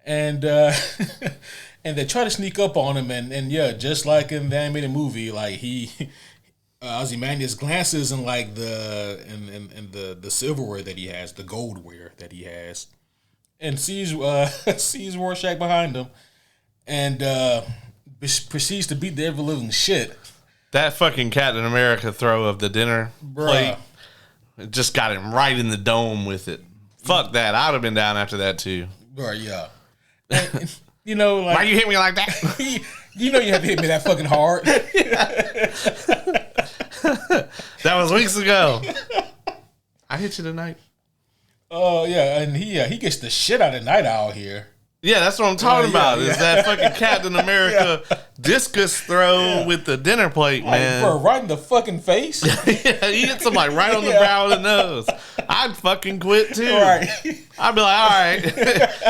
and and they try to sneak up on him, and yeah, just like in the animated movie, like Ozymandias glances in like the silverware that he has, the goldware that he has, and sees Rorschach behind him, and proceeds to beat the ever living shit. That fucking Captain America throw of the dinner plate just got him right in the dome with it. Fuck that! I'd have been down after that too. Right? Yeah. And, you know, like, why you hit me like that? You know you have to hit me that fucking hard. That was weeks ago. I hit you tonight. Oh yeah, and he gets the shit out of Night Owl here. Yeah, that's what I'm talking about. Is that fucking Captain America discus throw with the dinner plate, man? Bro, right in the fucking face. Yeah, he hits him like right on the brow of the nose. I'd fucking quit too. Right. I'd be like, all right,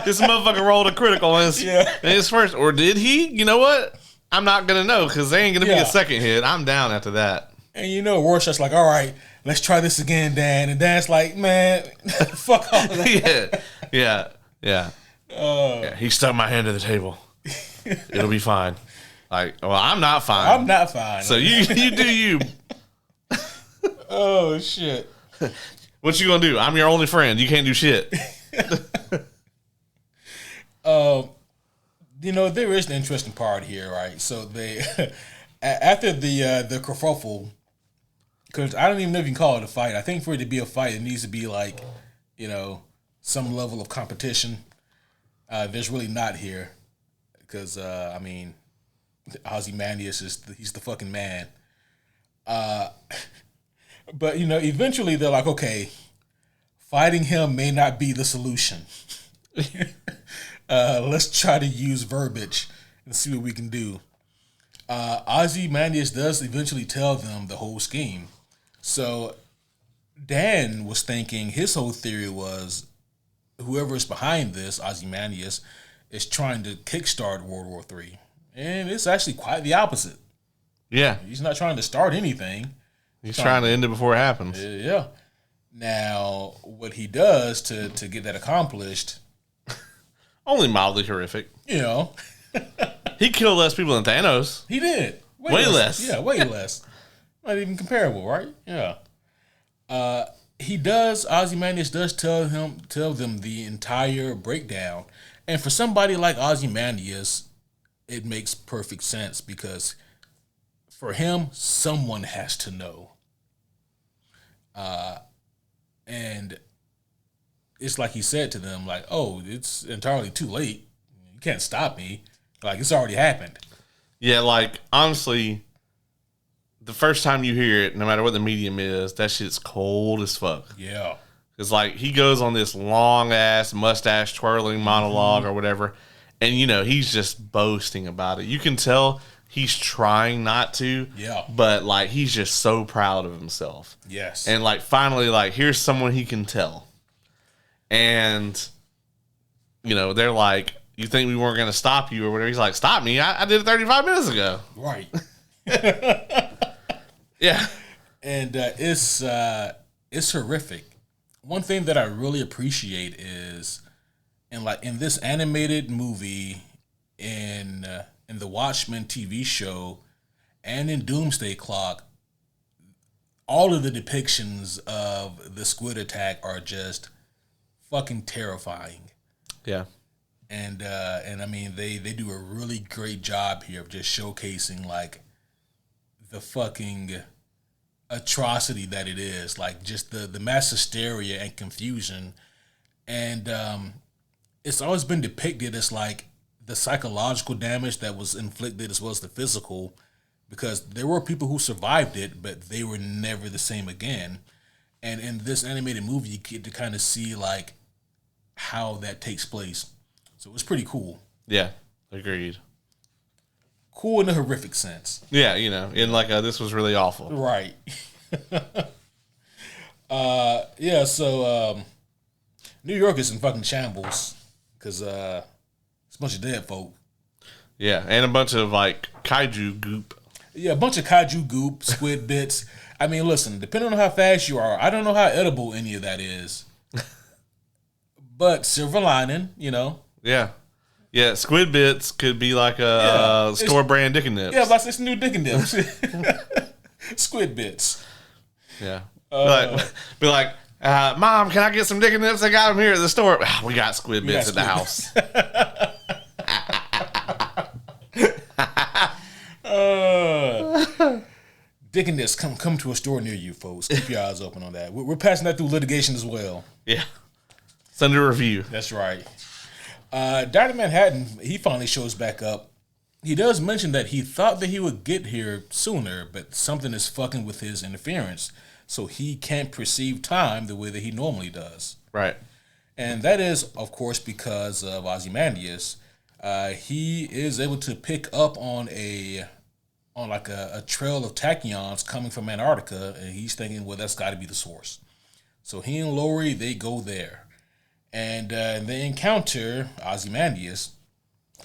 this motherfucker rolled a critical in his first, or did he? You know what? I'm not gonna know because there ain't gonna be a second hit. I'm down after that. And you know, Rorschach's like, all right, let's try this again, Dan. And Dan's like, man, fuck all of that. Yeah. Yeah, he stuck my hand to the table. It'll be fine. Like, well, I'm not fine. I'm not fine. So you do you. Oh shit. What you gonna do? I'm your only friend. You can't do shit. You know, there is an interesting part here, right? So they after the kerfuffle, because I don't even know if you can call it a fight. I think for it to be a fight, it needs to be like, you know, some level of competition. There's really not here, because I mean, Ozymandias he's the fucking man. But eventually they're like, okay, fighting him may not be the solution. Let's try to use verbiage and see what we can do. Ozymandias does eventually tell them the whole scheme. So Dan was thinking his whole theory was whoever is behind this, Ozymandias, is trying to kickstart World War III. And it's actually quite the opposite. Yeah. He's not trying to start anything. He's trying to end it before it happens. Yeah. Now, what he does to get that accomplished... Only mildly horrific. He killed less people than Thanos. He did. Way less. Yeah, way less. Not even comparable, right? Yeah. Ozymandias does tell them the entire breakdown. And for somebody like Ozymandias, it makes perfect sense because for him, someone has to know. And it's like he said to them, like, oh, it's entirely too late. You can't stop me. Like, it's already happened. Yeah, like, honestly, the first time you hear it, no matter what the medium is, that shit's cold as fuck. Yeah. It's like, he goes on this long-ass, mustache-twirling monologue or whatever, and, he's just boasting about it. You can tell he's trying not to. Yeah. But, like, he's just so proud of himself. Yes. And, like, finally, like, here's someone he can tell. And, they're like, you think we weren't going to stop you or whatever? He's like, stop me? I did it 35 minutes ago. Right. Yeah. And it's horrific. One thing that I really appreciate is, in this animated movie, in the Watchmen TV show, and in Doomsday Clock, all of the depictions of the squid attack are just fucking terrifying. Yeah. And I mean, they do a really great job here of just showcasing, like, the fucking atrocity that it is. Like, just the mass hysteria and confusion. And it's always been depicted as, like, the psychological damage that was inflicted as well as the physical, because there were people who survived it, but they were never the same again. And in this animated movie, you get to kind of see, like, how that takes place. So it was pretty cool. Yeah, agreed. Cool in a horrific sense. Yeah, in like this was really awful. Right. Yeah, so New York is in fucking shambles because it's a bunch of dead folk. Yeah, and a bunch of, like, kaiju goop. Yeah, a bunch of kaiju goop, squid bits. I mean, listen, depending on how fast you are, I don't know how edible any of that is. But silver lining, Yeah. Yeah, squid bits could be like a store brand Dick and Nips. Yeah, but it's new Dick and Nips. Squid bits. Yeah. Be like, Mom, can I get some Dick and Nips? I got them here at the store. We got squid bits at the house. Dick and Nips, come to a store near you, folks. Keep your eyes open on that. We're passing that through litigation as well. Yeah. It's under review. That's right. Dr. Manhattan, he finally shows back up. He does mention that he thought that he would get here sooner, but something is fucking with his interference, so he can't perceive time the way that he normally does. Right. And that is, of course, because of Ozymandias. He is able to pick up on a trail of tachyons coming from Antarctica, and he's thinking, well, that's got to be the source. So he and Laurie, they go there. And they encounter Ozymandias.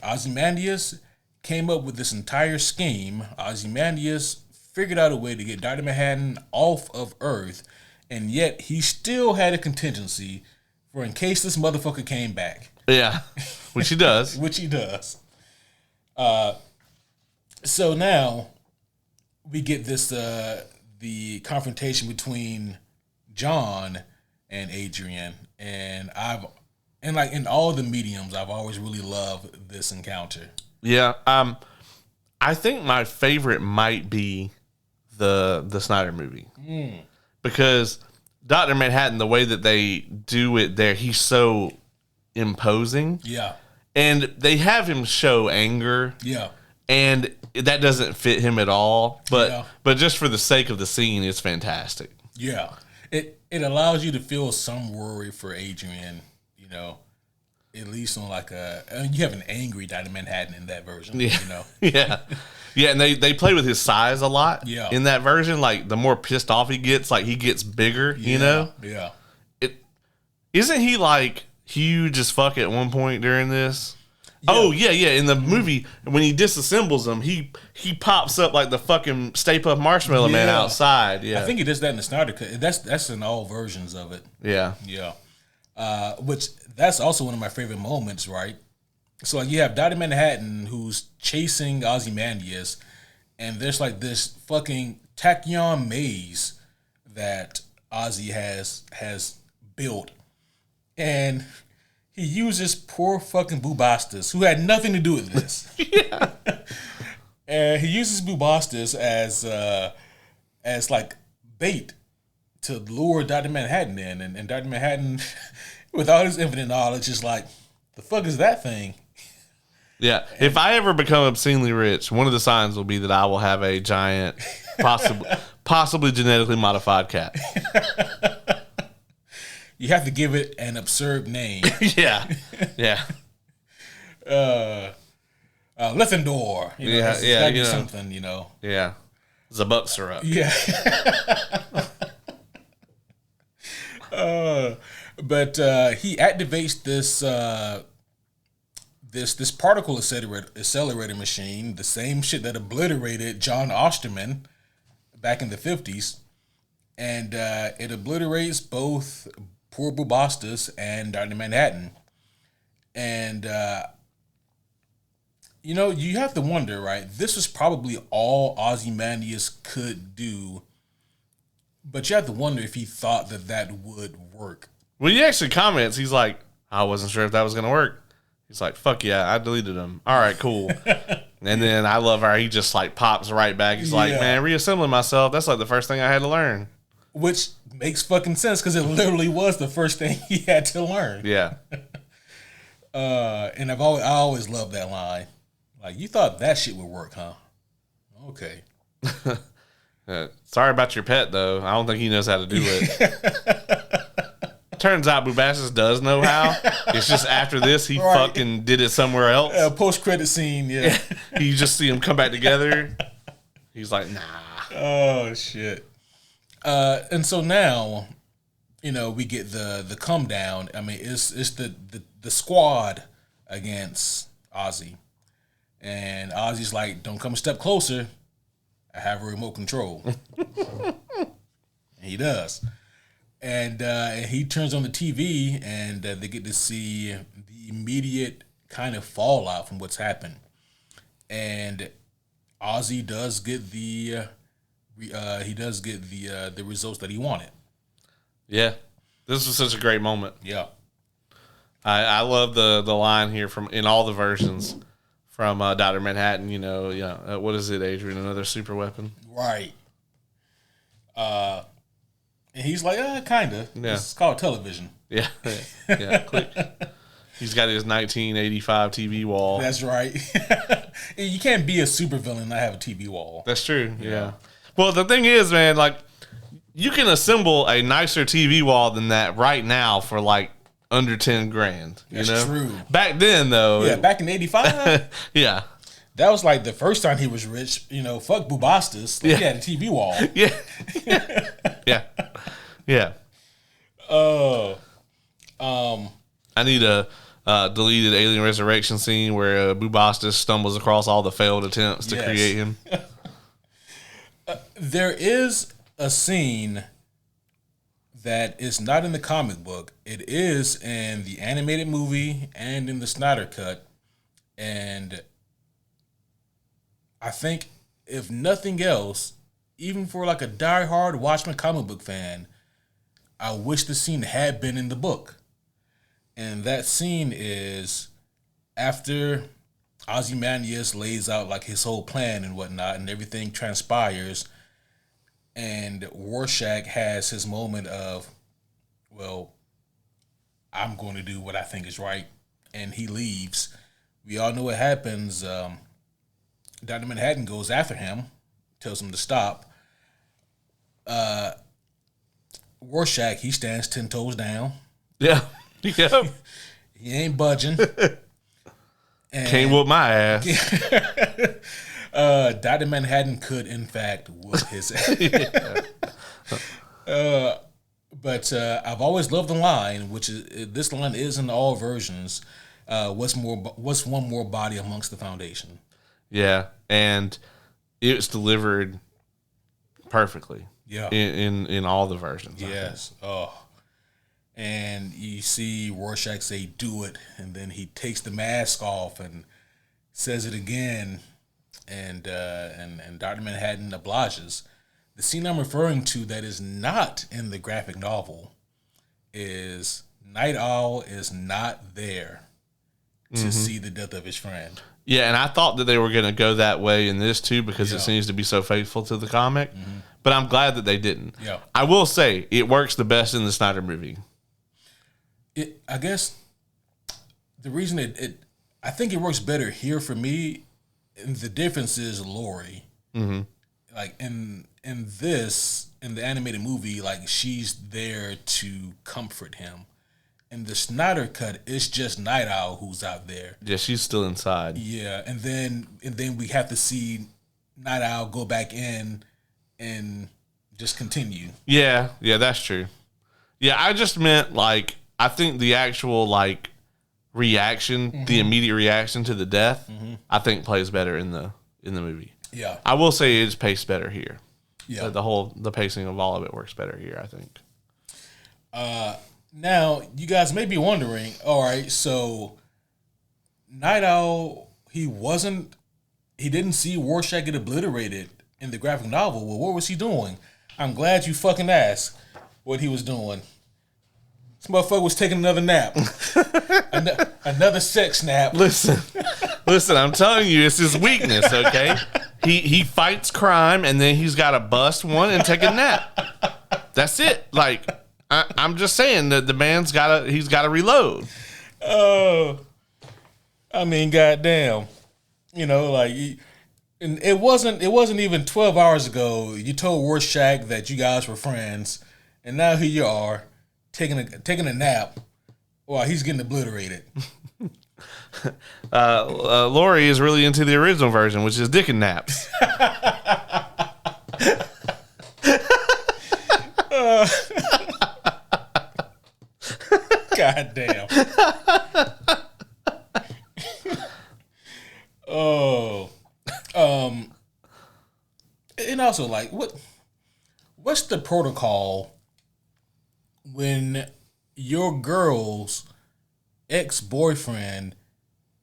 Ozymandias came up with this entire scheme. Ozymandias figured out a way to get Dr. Manhattan off of Earth, and yet he still had a contingency for in case this motherfucker came back. Yeah, which he does. Which he does. So now we get this the confrontation between John and Adrian, and in all the mediums, I've always really loved this encounter. Yeah, I think my favorite might be the Snyder movie because Dr. Manhattan, the way that they do it there, he's so imposing. Yeah, and they have him show anger. Yeah, and that doesn't fit him at all. But Yeah. but just for the sake of the scene, it's fantastic. Yeah. It allows you to feel some worry for Adrian, you know, at least on like you have an angry Dr. Manhattan in that version, Yeah. you know. Yeah. Yeah, and they play with his size a lot in that version. Like, the more pissed off he gets, like, he gets bigger, you know? Yeah. Isn't he, like, huge as fuck at one point during this? Yeah. Oh, yeah. In the movie, when he disassembles them, he pops up like the fucking Stay Puft Marshmallow Man outside. Yeah. I think he does that in the Snyder Cut. That's in all versions of it. Yeah. Yeah. Which, that's also one of my favorite moments, right? So, like, you have Dr. Manhattan who's chasing Ozymandias, and there's like this fucking tachyon maze that Ozzy has built, and he uses poor fucking Bubastis, who had nothing to do with this. Yeah. And he uses Bubastis as like bait to lure Dr. Manhattan in, and Dr. Manhattan, with all his infinite knowledge, is like, the fuck is that thing? Yeah. If I ever become obscenely rich, one of the signs will be that I will have a giant, possibly genetically modified cat. You have to give it an absurd name. Yeah. Lithindor. You know, it's gotta be something, you know. Yeah. Zabuk syrup. Yeah. But he activates this particle accelerator machine, the same shit that obliterated John Osterman back in the 50s. And it obliterates both poor Bubastis and Dr. Manhattan. And, you know, you have to wonder, right? This was probably all Ozymandias could do. But you have to wonder if he thought that would work. Well, he actually comments, he's like, I wasn't sure if that was going to work. He's like, fuck yeah, I deleted him. All right, cool. And then I love how he just like pops right back. He's like, man, reassembling myself, that's like the first thing I had to learn. Which makes fucking sense because it literally was the first thing he had to learn. Yeah. And I always loved that line. Like, you thought that shit would work, huh? Okay. Sorry about your pet, though. I don't think he knows how to do it. Turns out Bubastis does know how. It's just after this, he fucking did it somewhere else. Post-credit scene, yeah. You just see them come back together. He's like, nah. Oh, shit. And so now, you know, we get the come down. I mean, it's the squad against Ozzy. And Ozzy's like, don't come a step closer. I have a remote control. And he does. And he turns on the TV, and they get to see the immediate kind of fallout from what's happened. And Ozzy does get the results that he wanted. Yeah, this was such a great moment. Yeah, I love the line here from in all the versions from Dr. Manhattan. You know, what is it, Adrian? Another super weapon, right? And he's like, kind of. Yeah. It's called television. Yeah. Click. He's got his 1985 TV wall. That's right. You can't be a supervillain and not have a TV wall. That's true. Yeah. Well, the thing is, man, like, you can assemble a nicer TV wall than that right now for like under 10 grand. That's know? True. Back then, though. Yeah, back in 85. Yeah. That was like the first time he was rich. You know, fuck Bubastis. Like, he had a TV wall. Yeah. Yeah. Oh. I need a deleted Alien Resurrection scene where Bubastis stumbles across all the failed attempts to create him. There is a scene that is not in the comic book. It is in the animated movie and in the Snyder Cut. And I think, if nothing else, even for like a diehard Watchmen comic book fan, I wish the scene had been in the book. And that scene is after Ozymandias lays out like his whole plan and whatnot, and everything transpires, and Rorschach has his moment of, well, I'm going to do what I think is right, and he leaves. We all know what happens. Dr. Manhattan goes after him, tells him to stop. Rorschach, he stands 10 toes down. Yeah. Yeah. He ain't budging. Can't whoop my ass. Dr. Manhattan could, in fact, whoop his ass. But I've always loved the line, which is this line is in all versions. What's one more body amongst the Foundation? Yeah, and it's delivered perfectly. Yeah, in all the versions. Yes. Oh, and you see Rorschach say, "Do it," and then he takes the mask off and says it again, and Dr. Manhattan obliges. The scene I'm referring to that is not in the graphic novel is Night Owl is not there to see the death of his friend. Yeah, and I thought that they were going to go that way in this too because it seems to be so faithful to the comic. But I'm glad that they didn't. Yeah. I will say it works the best in the Snyder movie. I guess the reason I think it works better here for me, and the difference is Lori. Like in the animated movie, like she's there to comfort him. In the Snyder cut, it's just Night Owl who's out there. Yeah, she's still inside. Yeah, and then we have to see Night Owl go back in and just continue. Yeah, that's true. Yeah, I just meant like I think the actual like reaction, the immediate reaction to the death, I think plays better in the movie. Yeah, I will say it's paced better here. Yeah, the pacing of all of it works better here, I think. Now you guys may be wondering, all right, so Night Owl, he didn't see Rorschach get obliterated in the graphic novel. Well, what was he doing? I'm glad you fucking asked what he was doing. This motherfucker was taking another nap. Another sex nap. Listen, I'm telling you, it's his weakness, okay? He fights crime, and then he's got to bust one and take a nap. That's it. Like, I'm just saying that the man's he's got to reload. Oh, I mean, goddamn. You know, like, and it wasn't even 12 hours ago you told Rorschach that you guys were friends, and now here you are taking a nap while he's getting obliterated. Lori is really into the original version, which is dick and naps. God damn. Oh. And also, like, what's the protocol when your girl's ex-boyfriend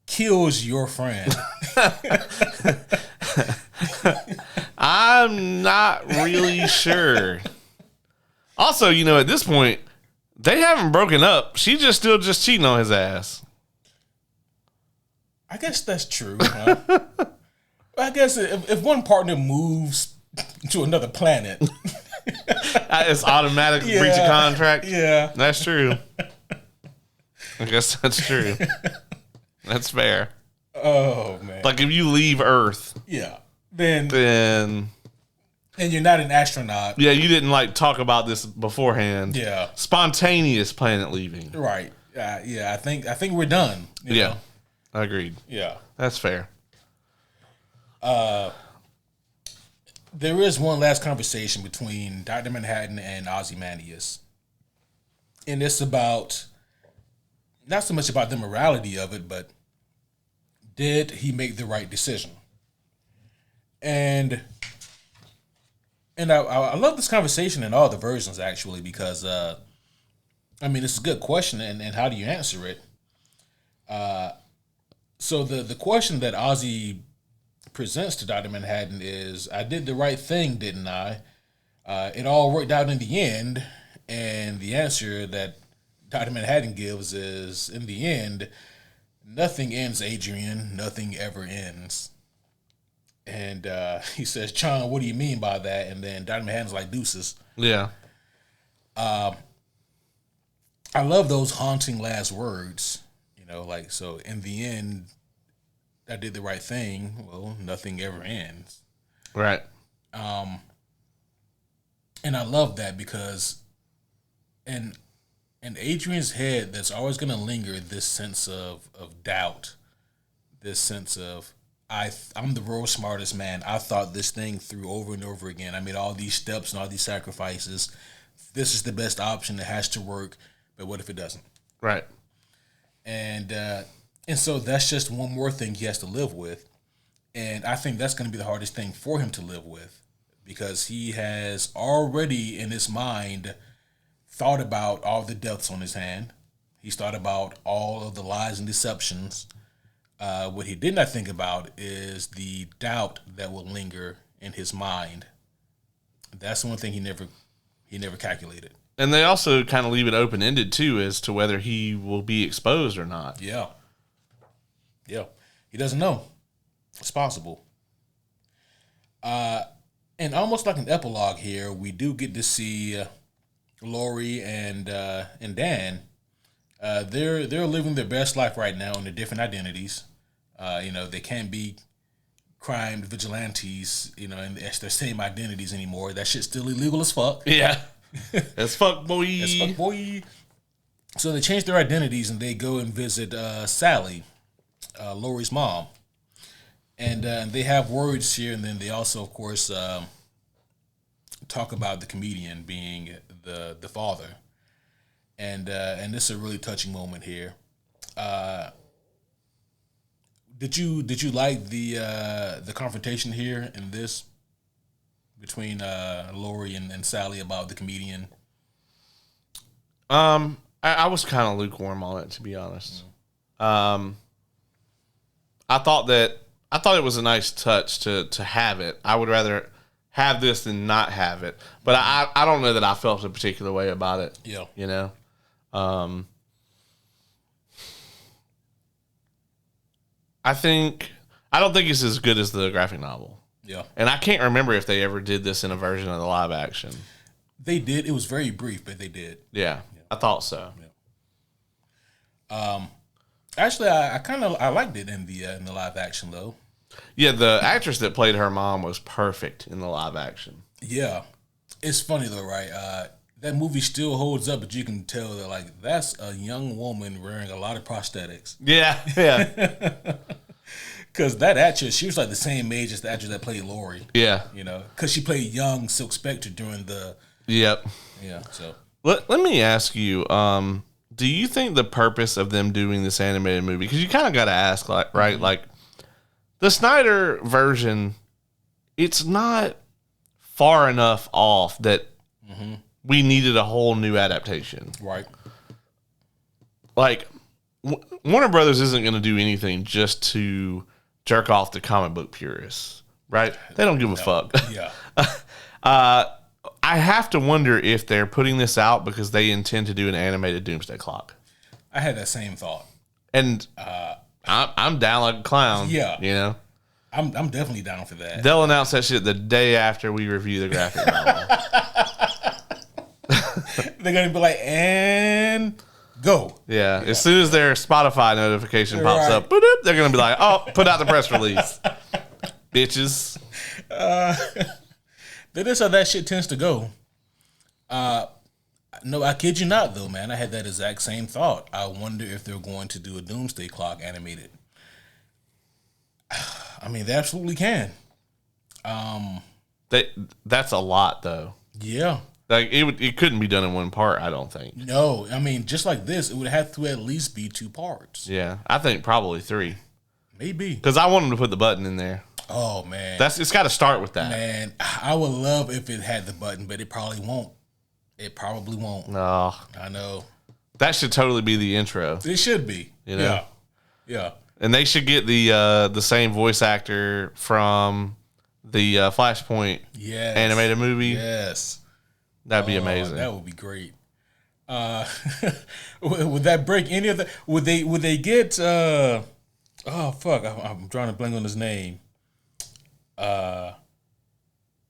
kills your friend? I'm not really sure. Also, you know, at this point, they haven't broken up. She's still cheating on his ass. I guess that's true. Huh? I guess if one partner moves to another planet, it's automatic breach of contract. Yeah, that's true. I guess that's true. That's fair. Oh man! Like if you leave Earth, yeah, then and you're not an astronaut. Yeah, you didn't like talk about this beforehand. Yeah, spontaneous planet leaving. Right. Yeah. I think we're done. You know? Agreed. Yeah, that's fair. There is one last conversation between Dr. Manhattan and Ozymandias, and it's about not so much about the morality of it, but did he make the right decision? And I love this conversation in all the versions actually because I mean it's a good question and how do you answer it? So the question that Ozzy presents to Dr. Manhattan is, I did the right thing, didn't I? It all worked out in the end, and the answer that Dr. Manhattan gives is, in the end, nothing ends, Adrian. Nothing ever ends. And he says, John, what do you mean by that? And then Dr. Manhattan's like, deuces. Yeah. I love those haunting last words. You know, like, so in the end, I did the right thing. Well, nothing ever ends. Right. And I love that because in Adrian's head, there's always going to linger this sense of doubt, this sense of I'm the world's smartest man. I thought this thing through over and over again. I made all these steps and all these sacrifices. This is the best option. It has to work. But what if it doesn't? Right. And so that's just one more thing he has to live with. And I think that's going to be the hardest thing for him to live with, because he has already in his mind thought about all the deaths on his hand. He's thought about all of the lies and deceptions. What he did not think about is the doubt that will linger in his mind. That's the one thing he never calculated. And they also kind of leave it open-ended, too, as to whether he will be exposed or not. Yeah. Yeah. He doesn't know. It's possible. And almost like an epilogue here, we do get to see Lori and Dan. They're living their best life right now in their different identities. They can't be crime vigilantes, and it's their same identities anymore. That shit's still illegal as fuck. Yeah. As fuck, boy. As fuck, boy. So they change their identities and they go and visit Sally, Lori's mom. And they have words here, and then they also, of course, talk about the comedian being the father. And this is a really touching moment here. Did you like the confrontation here in this between Lori and Sally about the comedian? I was kind of lukewarm on it, to be honest. I thought it was a nice touch to have it. I would rather have this than not have it. But I don't know that I felt a particular way about it. Yeah. I don't think it's as good as the graphic novel. Yeah. And I can't remember if they ever did this in a version of the live action. They did. It was very brief, but they did. Yeah. I thought so. Yeah. Actually, I liked it in the live action though. Yeah, the actress that played her mom was perfect in the live action. Yeah, it's funny though, right? That movie still holds up, but you can tell that that's a young woman wearing a lot of prosthetics. Yeah, yeah. Because that actress, she was like the same age as the actress that played Lori. Yeah. Because she played young Silk Spectre during the. Yep. Yeah. So let me ask you. Do you think the purpose of them doing this animated movie? Because you kind of got to ask, right? Mm-hmm. Like the Snyder version, it's not far enough off that we needed a whole new adaptation. Right. Like Warner Brothers isn't going to do anything just to jerk off the comic book purists, right? They don't give a fuck. Yeah. I have to wonder if they're putting this out because they intend to do an animated Doomsday Clock. I had that same thought. And I'm down like a clown. Yeah. I'm definitely down for that. They'll announce that shit the day after we review the graphic novel. They're going to be like, and go. Yeah. As soon as their Spotify notification pops up, boop, they're going to be like, oh, put out the press release. Bitches. That is how that shit tends to go. No, I kid you not, though, man. I had that exact same thought. I wonder if they're going to do a Doomsday Clock animated. I mean, they absolutely can. That's a lot, though. Yeah. Like it couldn't be done in one part, I don't think. No, I mean, just like this, it would have to at least be 2 parts. Yeah, I think probably 3. Maybe. Because I want them to put the button in there. Oh, man. It's got to start with that. Man, I would love if it had the button, but it probably won't. It probably won't. No. I know. That should totally be the intro. It should be. Yeah. Yeah. And they should get the same voice actor from the Flashpoint animated movie. Yes. That'd be amazing. That would be great. Would that break any of the? Would they get? Oh fuck! I'm drawing a blank on his name. The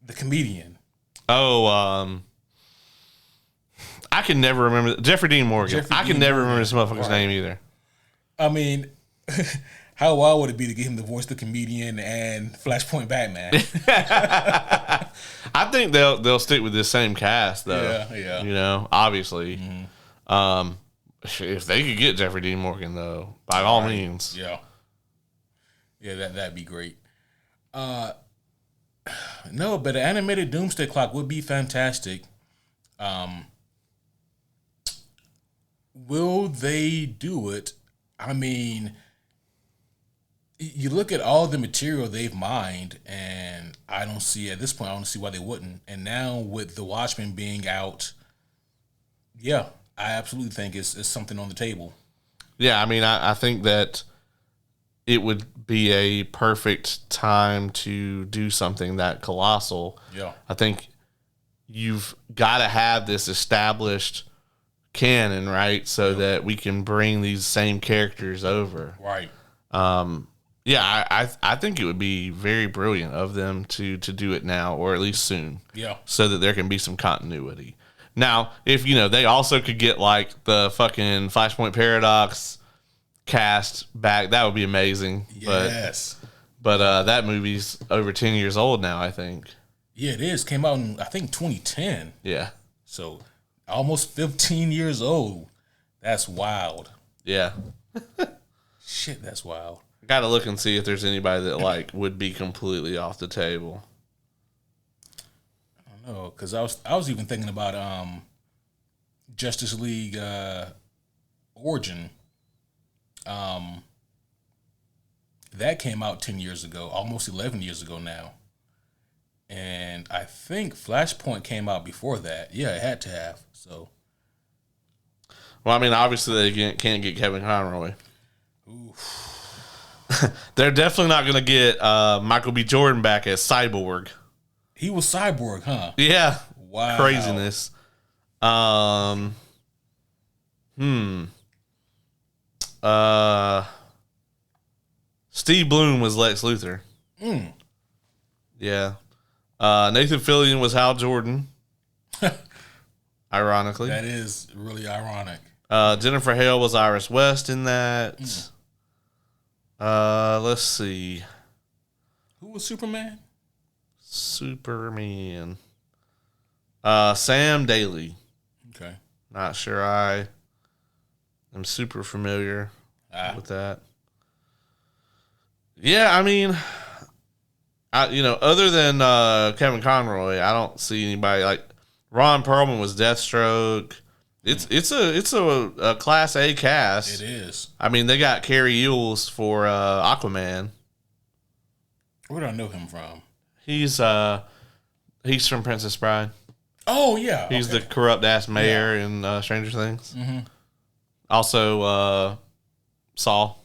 comedian. Oh, I can never remember Jeffrey Dean Morgan. I can never remember this motherfucker's name either. I mean, How wild would it be to get him to voice the comedian and Flashpoint Batman? I think they'll stick with this same cast though. Yeah. You know, obviously. If they could get Jeffrey Dean Morgan though, by all means. Yeah. Yeah, that'd be great. No, but an animated Doomsday Clock would be fantastic. Will they do it? I mean, you look at all the material they've mined, and I don't see why they wouldn't. And now with the Watchmen being out, yeah, I absolutely think it's something on the table. Yeah, I mean, I think that it would be a perfect time to do something that colossal. Yeah. I think you've got to have this established canon, right? So that we can bring these same characters over. Right. Yeah, I think it would be very brilliant of them to do it now, or at least soon. Yeah. So that there can be some continuity. Now, if, they also could get, like, the fucking Flashpoint Paradox cast back, that would be amazing. Yes. But that movie's over 10 years old now, I think. Yeah, it is. Came out in, I think, 2010. Yeah. So, almost 15 years old. That's wild. Yeah. Shit, that's wild. Got to look and see if there's anybody that, like, would be completely off the table. I don't know, because I was even thinking about Justice League Origin. That came out 10 years ago, almost 11 years ago now. And I think Flashpoint came out before that. Yeah, it had to have. So, well, I mean, obviously they can't get Kevin Conroy. oof. They're definitely not going to get Michael B. Jordan back as Cyborg. He was Cyborg, huh? Yeah. Wow. Craziness. Steve Bloom was Lex Luthor. Yeah. Nathan Fillion was Hal Jordan. Ironically. That is really ironic. Jennifer Hale was Iris West in that. Let's see. Who was Superman? Superman. Sam Daly. Okay. Not sure I am super familiar with that. Yeah, I mean, other than Kevin Conroy, I don't see anybody like Ron Perlman was Deathstroke. It's a Class A cast. It is. I mean, they got Cary Elwes for Aquaman. Where do I know him from? He's from Princess Bride. Oh yeah, He's the corrupt ass mayor in Stranger Things. Mm-hmm. Also, Saul.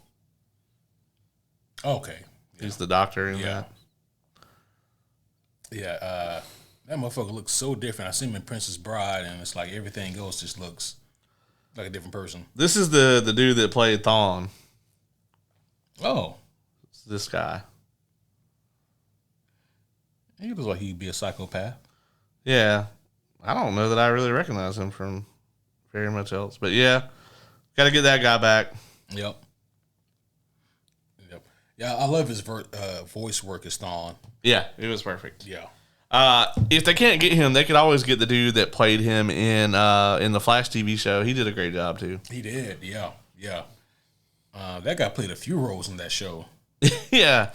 Okay, He's the doctor in that. Yeah, that motherfucker looks so different. I see him in Princess Bride, and it's like everything else just looks like a different person. This is the dude that played Thawne. Oh, It's this guy. he looks like he'd be a psychopath. Yeah, I don't know that I really recognize him from very much else, but yeah, got to get that guy back. Yep. Yeah, I love his voice work as Thawne. Yeah, it was perfect. Yeah. If they can't get him, they could always get the dude that played him in the Flash TV show. He did a great job too. He did. Yeah. That guy played a few roles in that show. Yeah.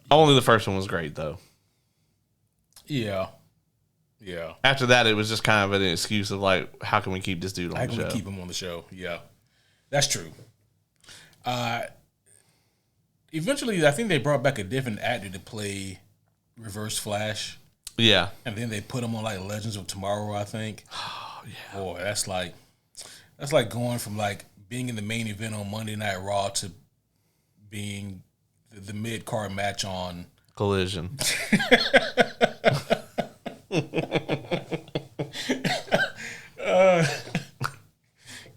Only the first one was great though. Yeah. After that, it was just kind of an excuse of like, how can we keep this dude on the show? How can we keep him on the show? Yeah, that's true. Eventually, I think they brought back a different actor to play Reverse Flash. Yeah. And then they put him on like Legends of Tomorrow, I think. Oh, yeah. Boy, that's like going from like being in the main event on Monday Night Raw to being the mid-card match on Collision.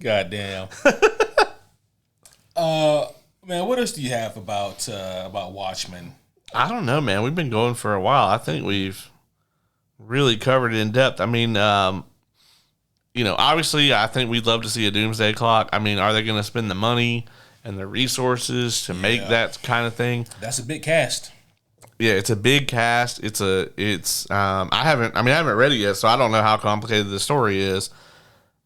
Goddamn. Man, what else do you have about Watchmen? I don't know, man. We've been going for a while. I think we've really covered it in depth. I mean, Obviously, I think we'd love to see a Doomsday Clock. I mean, are they going to spend the money and the resources to make that kind of thing? That's a big cast. Yeah, it's a big cast. I haven't read it yet, so I don't know how complicated the story is.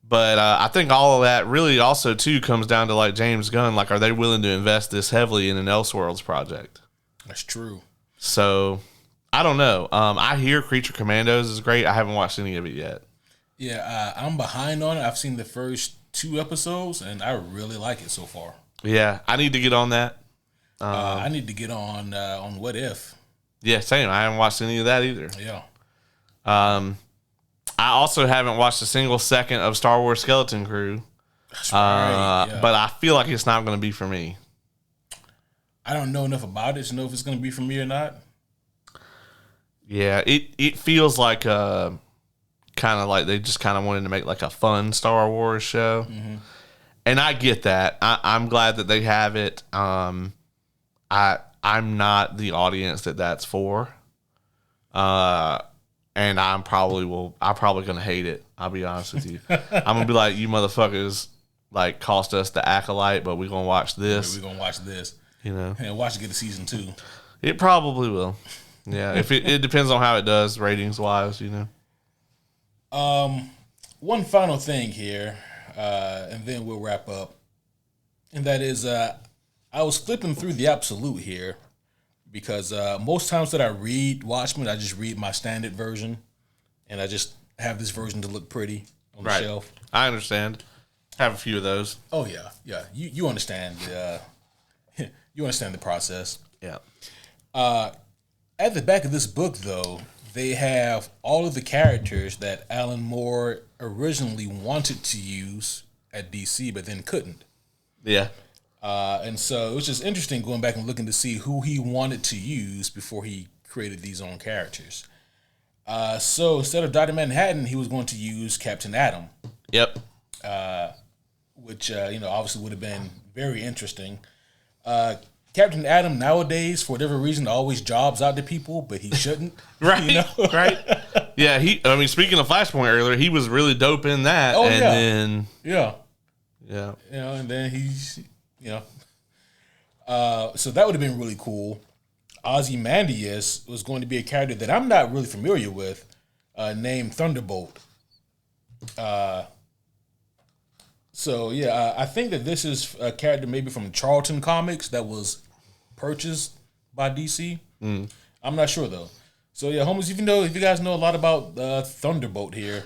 But I think all of that really also too comes down to like James Gunn. Like, are they willing to invest this heavily in an Elseworlds project? That's true. So I don't know. I hear Creature Commandos is great. I haven't watched any of it yet. Yeah, I'm behind on it. I've seen the first 2 episodes, and I really like it so far. Yeah, I need to get on that. I need to get on What If. Yeah, same. I haven't watched any of that either. Yeah. I also haven't watched a single second of Star Wars Skeleton Crew. That's right. Yeah. But I feel like it's not going to be for me. I don't know enough about it to know if it's going to be for me or not. Yeah, it feels like kind of like they just kind of wanted to make like a fun Star Wars show. Mm-hmm. And I get that. I'm glad that they have it. I'm not the audience that's for. And I'm probably going to hate it. I'll be honest with you. I'm going to be like, you motherfuckers like cost us the Acolyte, but we're going to watch this. We're going to watch this. And watch it get a season 2. It probably will. Yeah. If it depends on how it does ratings wise, One final thing here, and then we'll wrap up. And that is, I was flipping through the Absolute here because most times that I read Watchmen, I just read my standard version, and I just have this version to look pretty on the shelf. I understand. I have a few of those. Oh yeah. You understand you understand the process. Yeah. At the back of this book, though, they have all of the characters that Alan Moore originally wanted to use at DC, but then couldn't. Yeah. And so it was just interesting going back and looking to see who he wanted to use before he created these own characters. So instead of Dr. Manhattan, he was going to use Captain Atom. Yep. Which, obviously would have been very interesting. Captain Atom nowadays, for whatever reason, always jobs out to people, but he shouldn't. Right. Right. Yeah. Speaking of Flashpoint earlier, he was really dope in that. Oh, and yeah. then. Yeah. And then he's, so that would have been really cool. Ozymandias was going to be a character that I'm not really familiar with, named Thunderbolt. I think that this is a character maybe from Charlton Comics that was purchased by DC. I'm not sure though. So yeah, homies, if you guys know a lot about Thunderbolt here,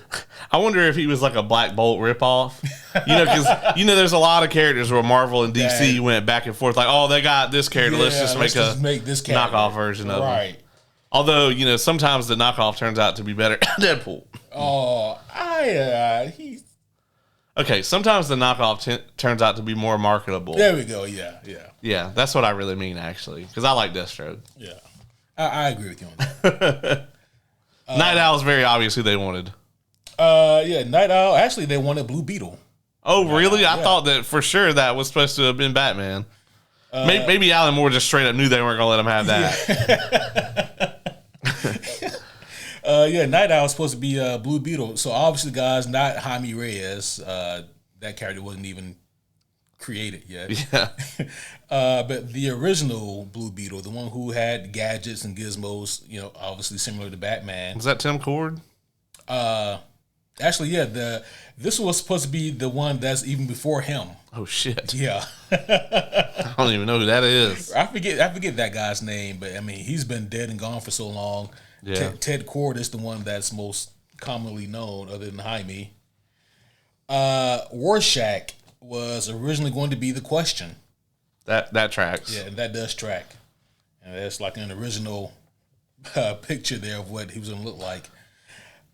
I wonder if he was like a Black Bolt ripoff. Because there's a lot of characters where Marvel and DC went back and forth, like, oh, they got this character, let's just make this knockoff version of him. Although sometimes the knockoff turns out to be better. Deadpool. Oh, he's. Okay, sometimes the knockoff turns out to be more marketable. There we go. Yeah. Yeah, that's what I really mean, actually, because I like Deathstroke. Yeah, I agree with you on that. Night Owl is very obvious who they wanted. Night Owl. Actually, they wanted Blue Beetle. Oh, really? I thought that for sure that was supposed to have been Batman. Maybe Alan Moore just straight up knew they weren't going to let him have that. Night Owl was supposed to be Blue Beetle. So obviously, guys, not Jaime Reyes. That character wasn't even created yet. Yeah. But the original Blue Beetle, the one who had gadgets and gizmos, obviously similar to Batman. Was that Tim Cord? Actually, yeah. This was supposed to be the one that's even before him. Oh shit. Yeah. I don't even know who that is. I forget that guy's name, but he's been dead and gone for so long. Yeah. Ted Cord is the one that's most commonly known, other than Jaime. Rorschach was originally going to be the Question. That tracks. Yeah, and that does track. And that's like an original picture there of what he was going to look like.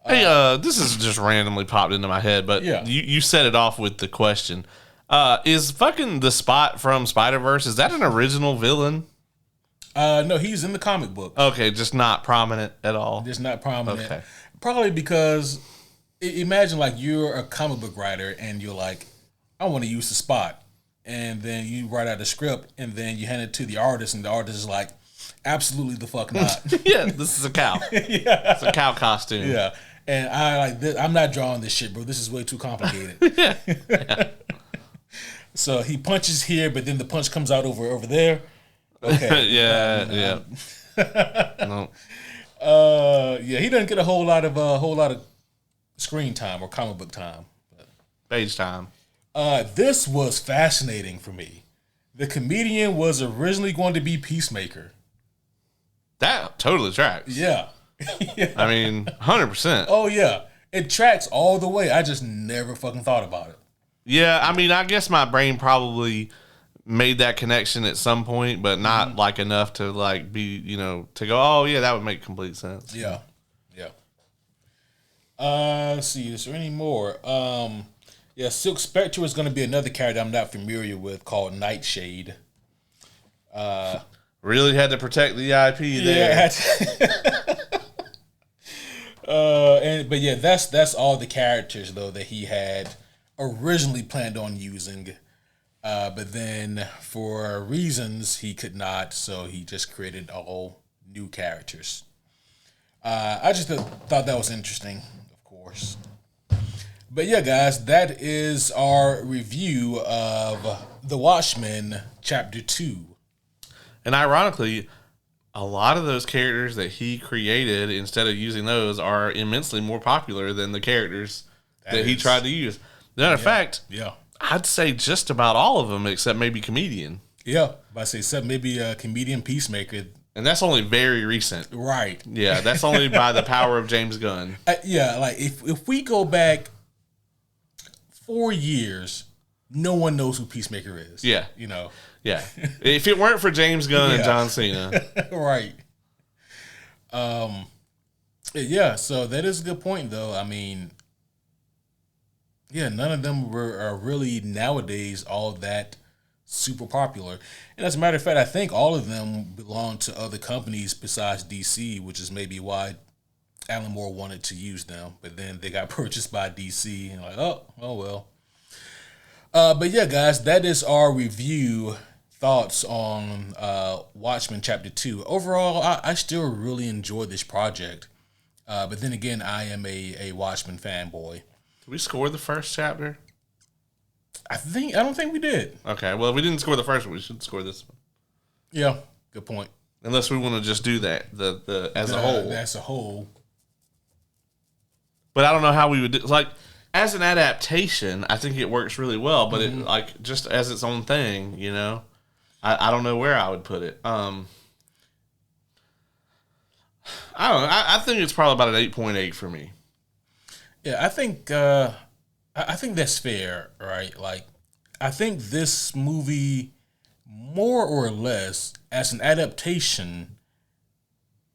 Hey, this is just randomly popped into my head, but you set it off with the Question. Is fucking the Spot from Spider-Verse, is that an original villain? No, he's in the comic book. Okay, just not prominent at all. Just not prominent. Okay. Probably because, imagine like you're a comic book writer and you're like, I want to use the Spot. And then you write out a script and then you hand it to the artist and the artist is like, absolutely the fuck not. Yeah, this is a cow. Yeah. It's a cow costume. Yeah. And I like this. I'm not drawing this shit, bro. This is way too complicated. So he punches here, but then the punch comes out over there. Okay. Yeah. No. Yeah, he doesn't get a whole lot of screen time or comic book time. Page time. This was fascinating for me. The comedian was originally going to be Peacemaker. That totally tracks. Yeah. Yeah. I mean, 100%. Oh yeah, it tracks all the way. I just never fucking thought about it. Yeah, I mean, I guess my brain probably made that connection at some point, but not like enough to like be, to go, oh yeah, that would make complete sense. Yeah. Let's see, is there any more? Yeah, Silk Spectre is going to be another character I'm not familiar with called Nightshade. Really had to protect the IP there. But yeah, that's all the characters though that he had originally planned on using, but then for reasons he could not, so he just created all new characters. I just thought that was interesting, of course. But yeah, guys, that is our review of The Watchmen Chapter 2. And ironically, a lot of those characters that he created, instead of using those, are immensely more popular than the characters that he tried to use. Matter of fact, I'd say just about all of them except maybe Comedian. Yeah, I say except maybe Comedian Peacemaker. And that's only very recent. Right. Yeah, that's only by the power of James Gunn. Yeah, like if we go back 4 years, no one knows who Peacemaker is. Yeah. Yeah. If it weren't for James Gunn and John Cena. Right. Yeah, so that is a good point, though. I mean, yeah, none of them are really nowadays all that super popular. And as a matter of fact, I think all of them belong to other companies besides DC, which is maybe why Alan Moore wanted to use them. But then they got purchased by DC and like, oh well. But yeah, guys, that is our review thoughts on Watchmen Chapter 2. Overall, I still really enjoyed this project. But then again, I am a Watchmen fanboy. Did we score the first chapter? I don't think we did. Okay, well, if we didn't score the first one, we should score this one. Yeah, good point. Unless we want to just do that as a whole. As a whole. But I don't know how we would do. Like, as an adaptation, I think it works really well. But it like just as its own thing, I don't know where I would put it. I don't know. I think it's probably about an 8.8 for me. Yeah, I think that's fair, right? Like, I think this movie, more or less, as an adaptation,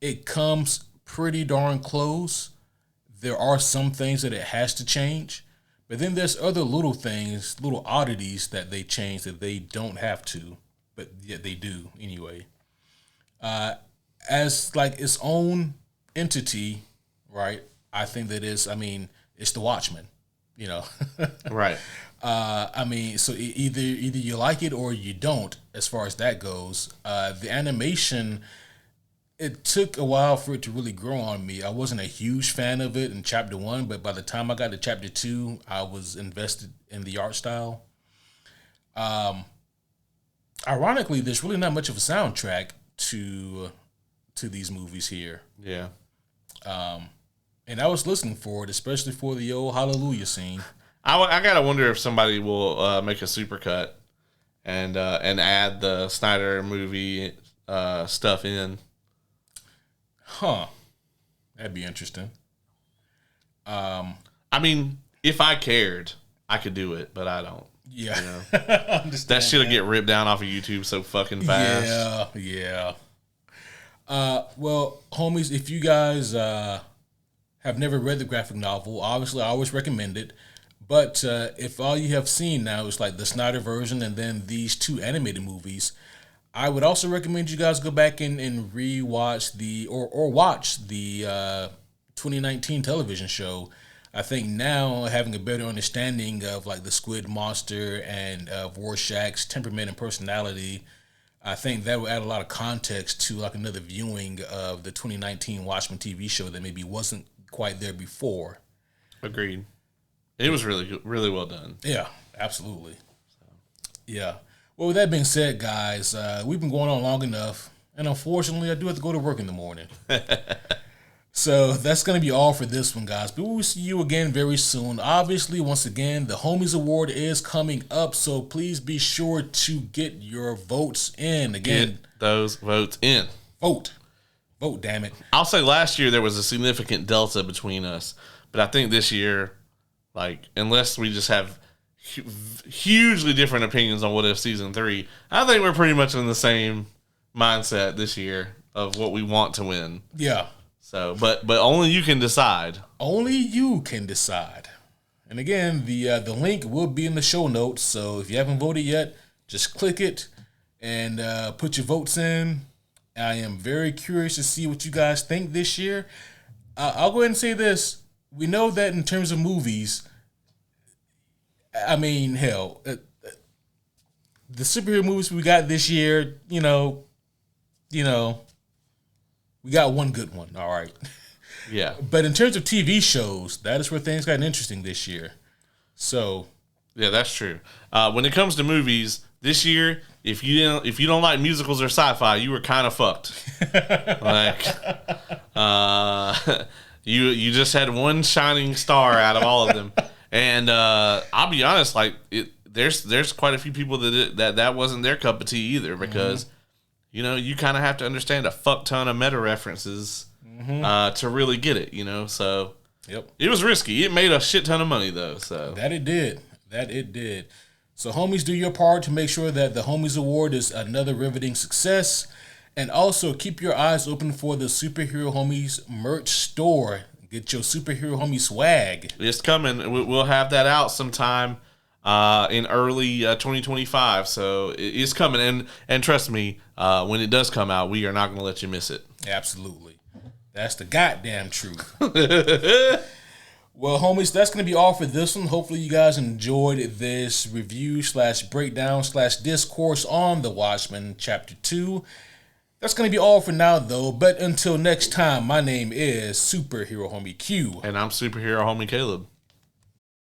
it comes pretty darn close. There are some things that it has to change, but then there's other little things, little oddities that they change that they don't have to, but yet they do anyway. As like its own entity, right? I think that it's the Watchmen, Right. So either you like it or you don't, as far as that goes. The animation, it took a while for it to really grow on me. I wasn't a huge fan of it in Chapter 1, but by the time I got to Chapter 2, I was invested in the art style. Ironically, there's really not much of a soundtrack to these movies here. Yeah. And I was listening for it, especially for the old Hallelujah scene. I gotta wonder if somebody will make a supercut and add the Snyder movie stuff in. Huh. That'd be interesting. I mean, if I cared, I could do it, but I don't. Yeah. That shit'll get ripped down off of YouTube so fucking fast. Yeah. Well, homies, if you guys have never read the graphic novel, obviously I always recommend it. But if all you have seen now is like the Snyder version and then these two animated movies, I would also recommend you guys go back and rewatch or watch the 2019 television show. I think now having a better understanding of like the squid monster and of Rorschach's temperament and personality, I think that would add a lot of context to like another viewing of the 2019 Watchmen TV show that maybe wasn't quite there before. Agreed. It was really good, really well done. Yeah, absolutely. Yeah. Well, with that being said, guys, we've been going on long enough, and unfortunately, I do have to go to work in the morning. So that's going to be all for this one, guys. But we will see you again very soon. Obviously, once again, the Homies Award is coming up, so please be sure to get your votes in. Again, get those votes in. Vote, damn it. I'll say last year there was a significant delta between us, but I think this year, like, unless we just have hugely different opinions on What If Season 3, I think we're pretty much in the same mindset this year of what we want to win. Yeah. So, but only you can decide. Only you can decide. And again, the link will be in the show notes. So if you haven't voted yet, just click it and put your votes in. I am very curious to see what you guys think this year. I'll go ahead and say this: we know that in terms of movies, I mean, hell, the superhero movies we got this year, you know. We got one good one, all right. Yeah. But in terms of TV shows, that is where things got interesting this year. So, yeah, that's true. When it comes to movies this year, if you don't like musicals or sci-fi, you were kind of fucked. Like, you just had one shining star out of all of them, and I'll be honest, like there's quite a few people that wasn't their cup of tea either, because. Mm-hmm. You know, you kind of have to understand a fuck ton of meta references to really get it, you know? So, yep. It was risky. It made a shit ton of money, though. So That it did. So, homies, do your part to make sure that the Homies Award is another riveting success. And also, keep your eyes open for the Superhero Homies merch store. Get your Superhero Homie swag. It's coming. We'll have that out sometime in early 2025. So it's coming, and trust me, when it does come out, we are not going to let you miss it. Absolutely, that's the goddamn truth. Well, homies, that's going to be all for this one. Hopefully, you guys enjoyed this review / breakdown / discourse on The Watchmen Chapter 2. That's going to be all for now, though. But until next time, my name is Superhero Homie Q, and I'm Superhero Homie Caleb.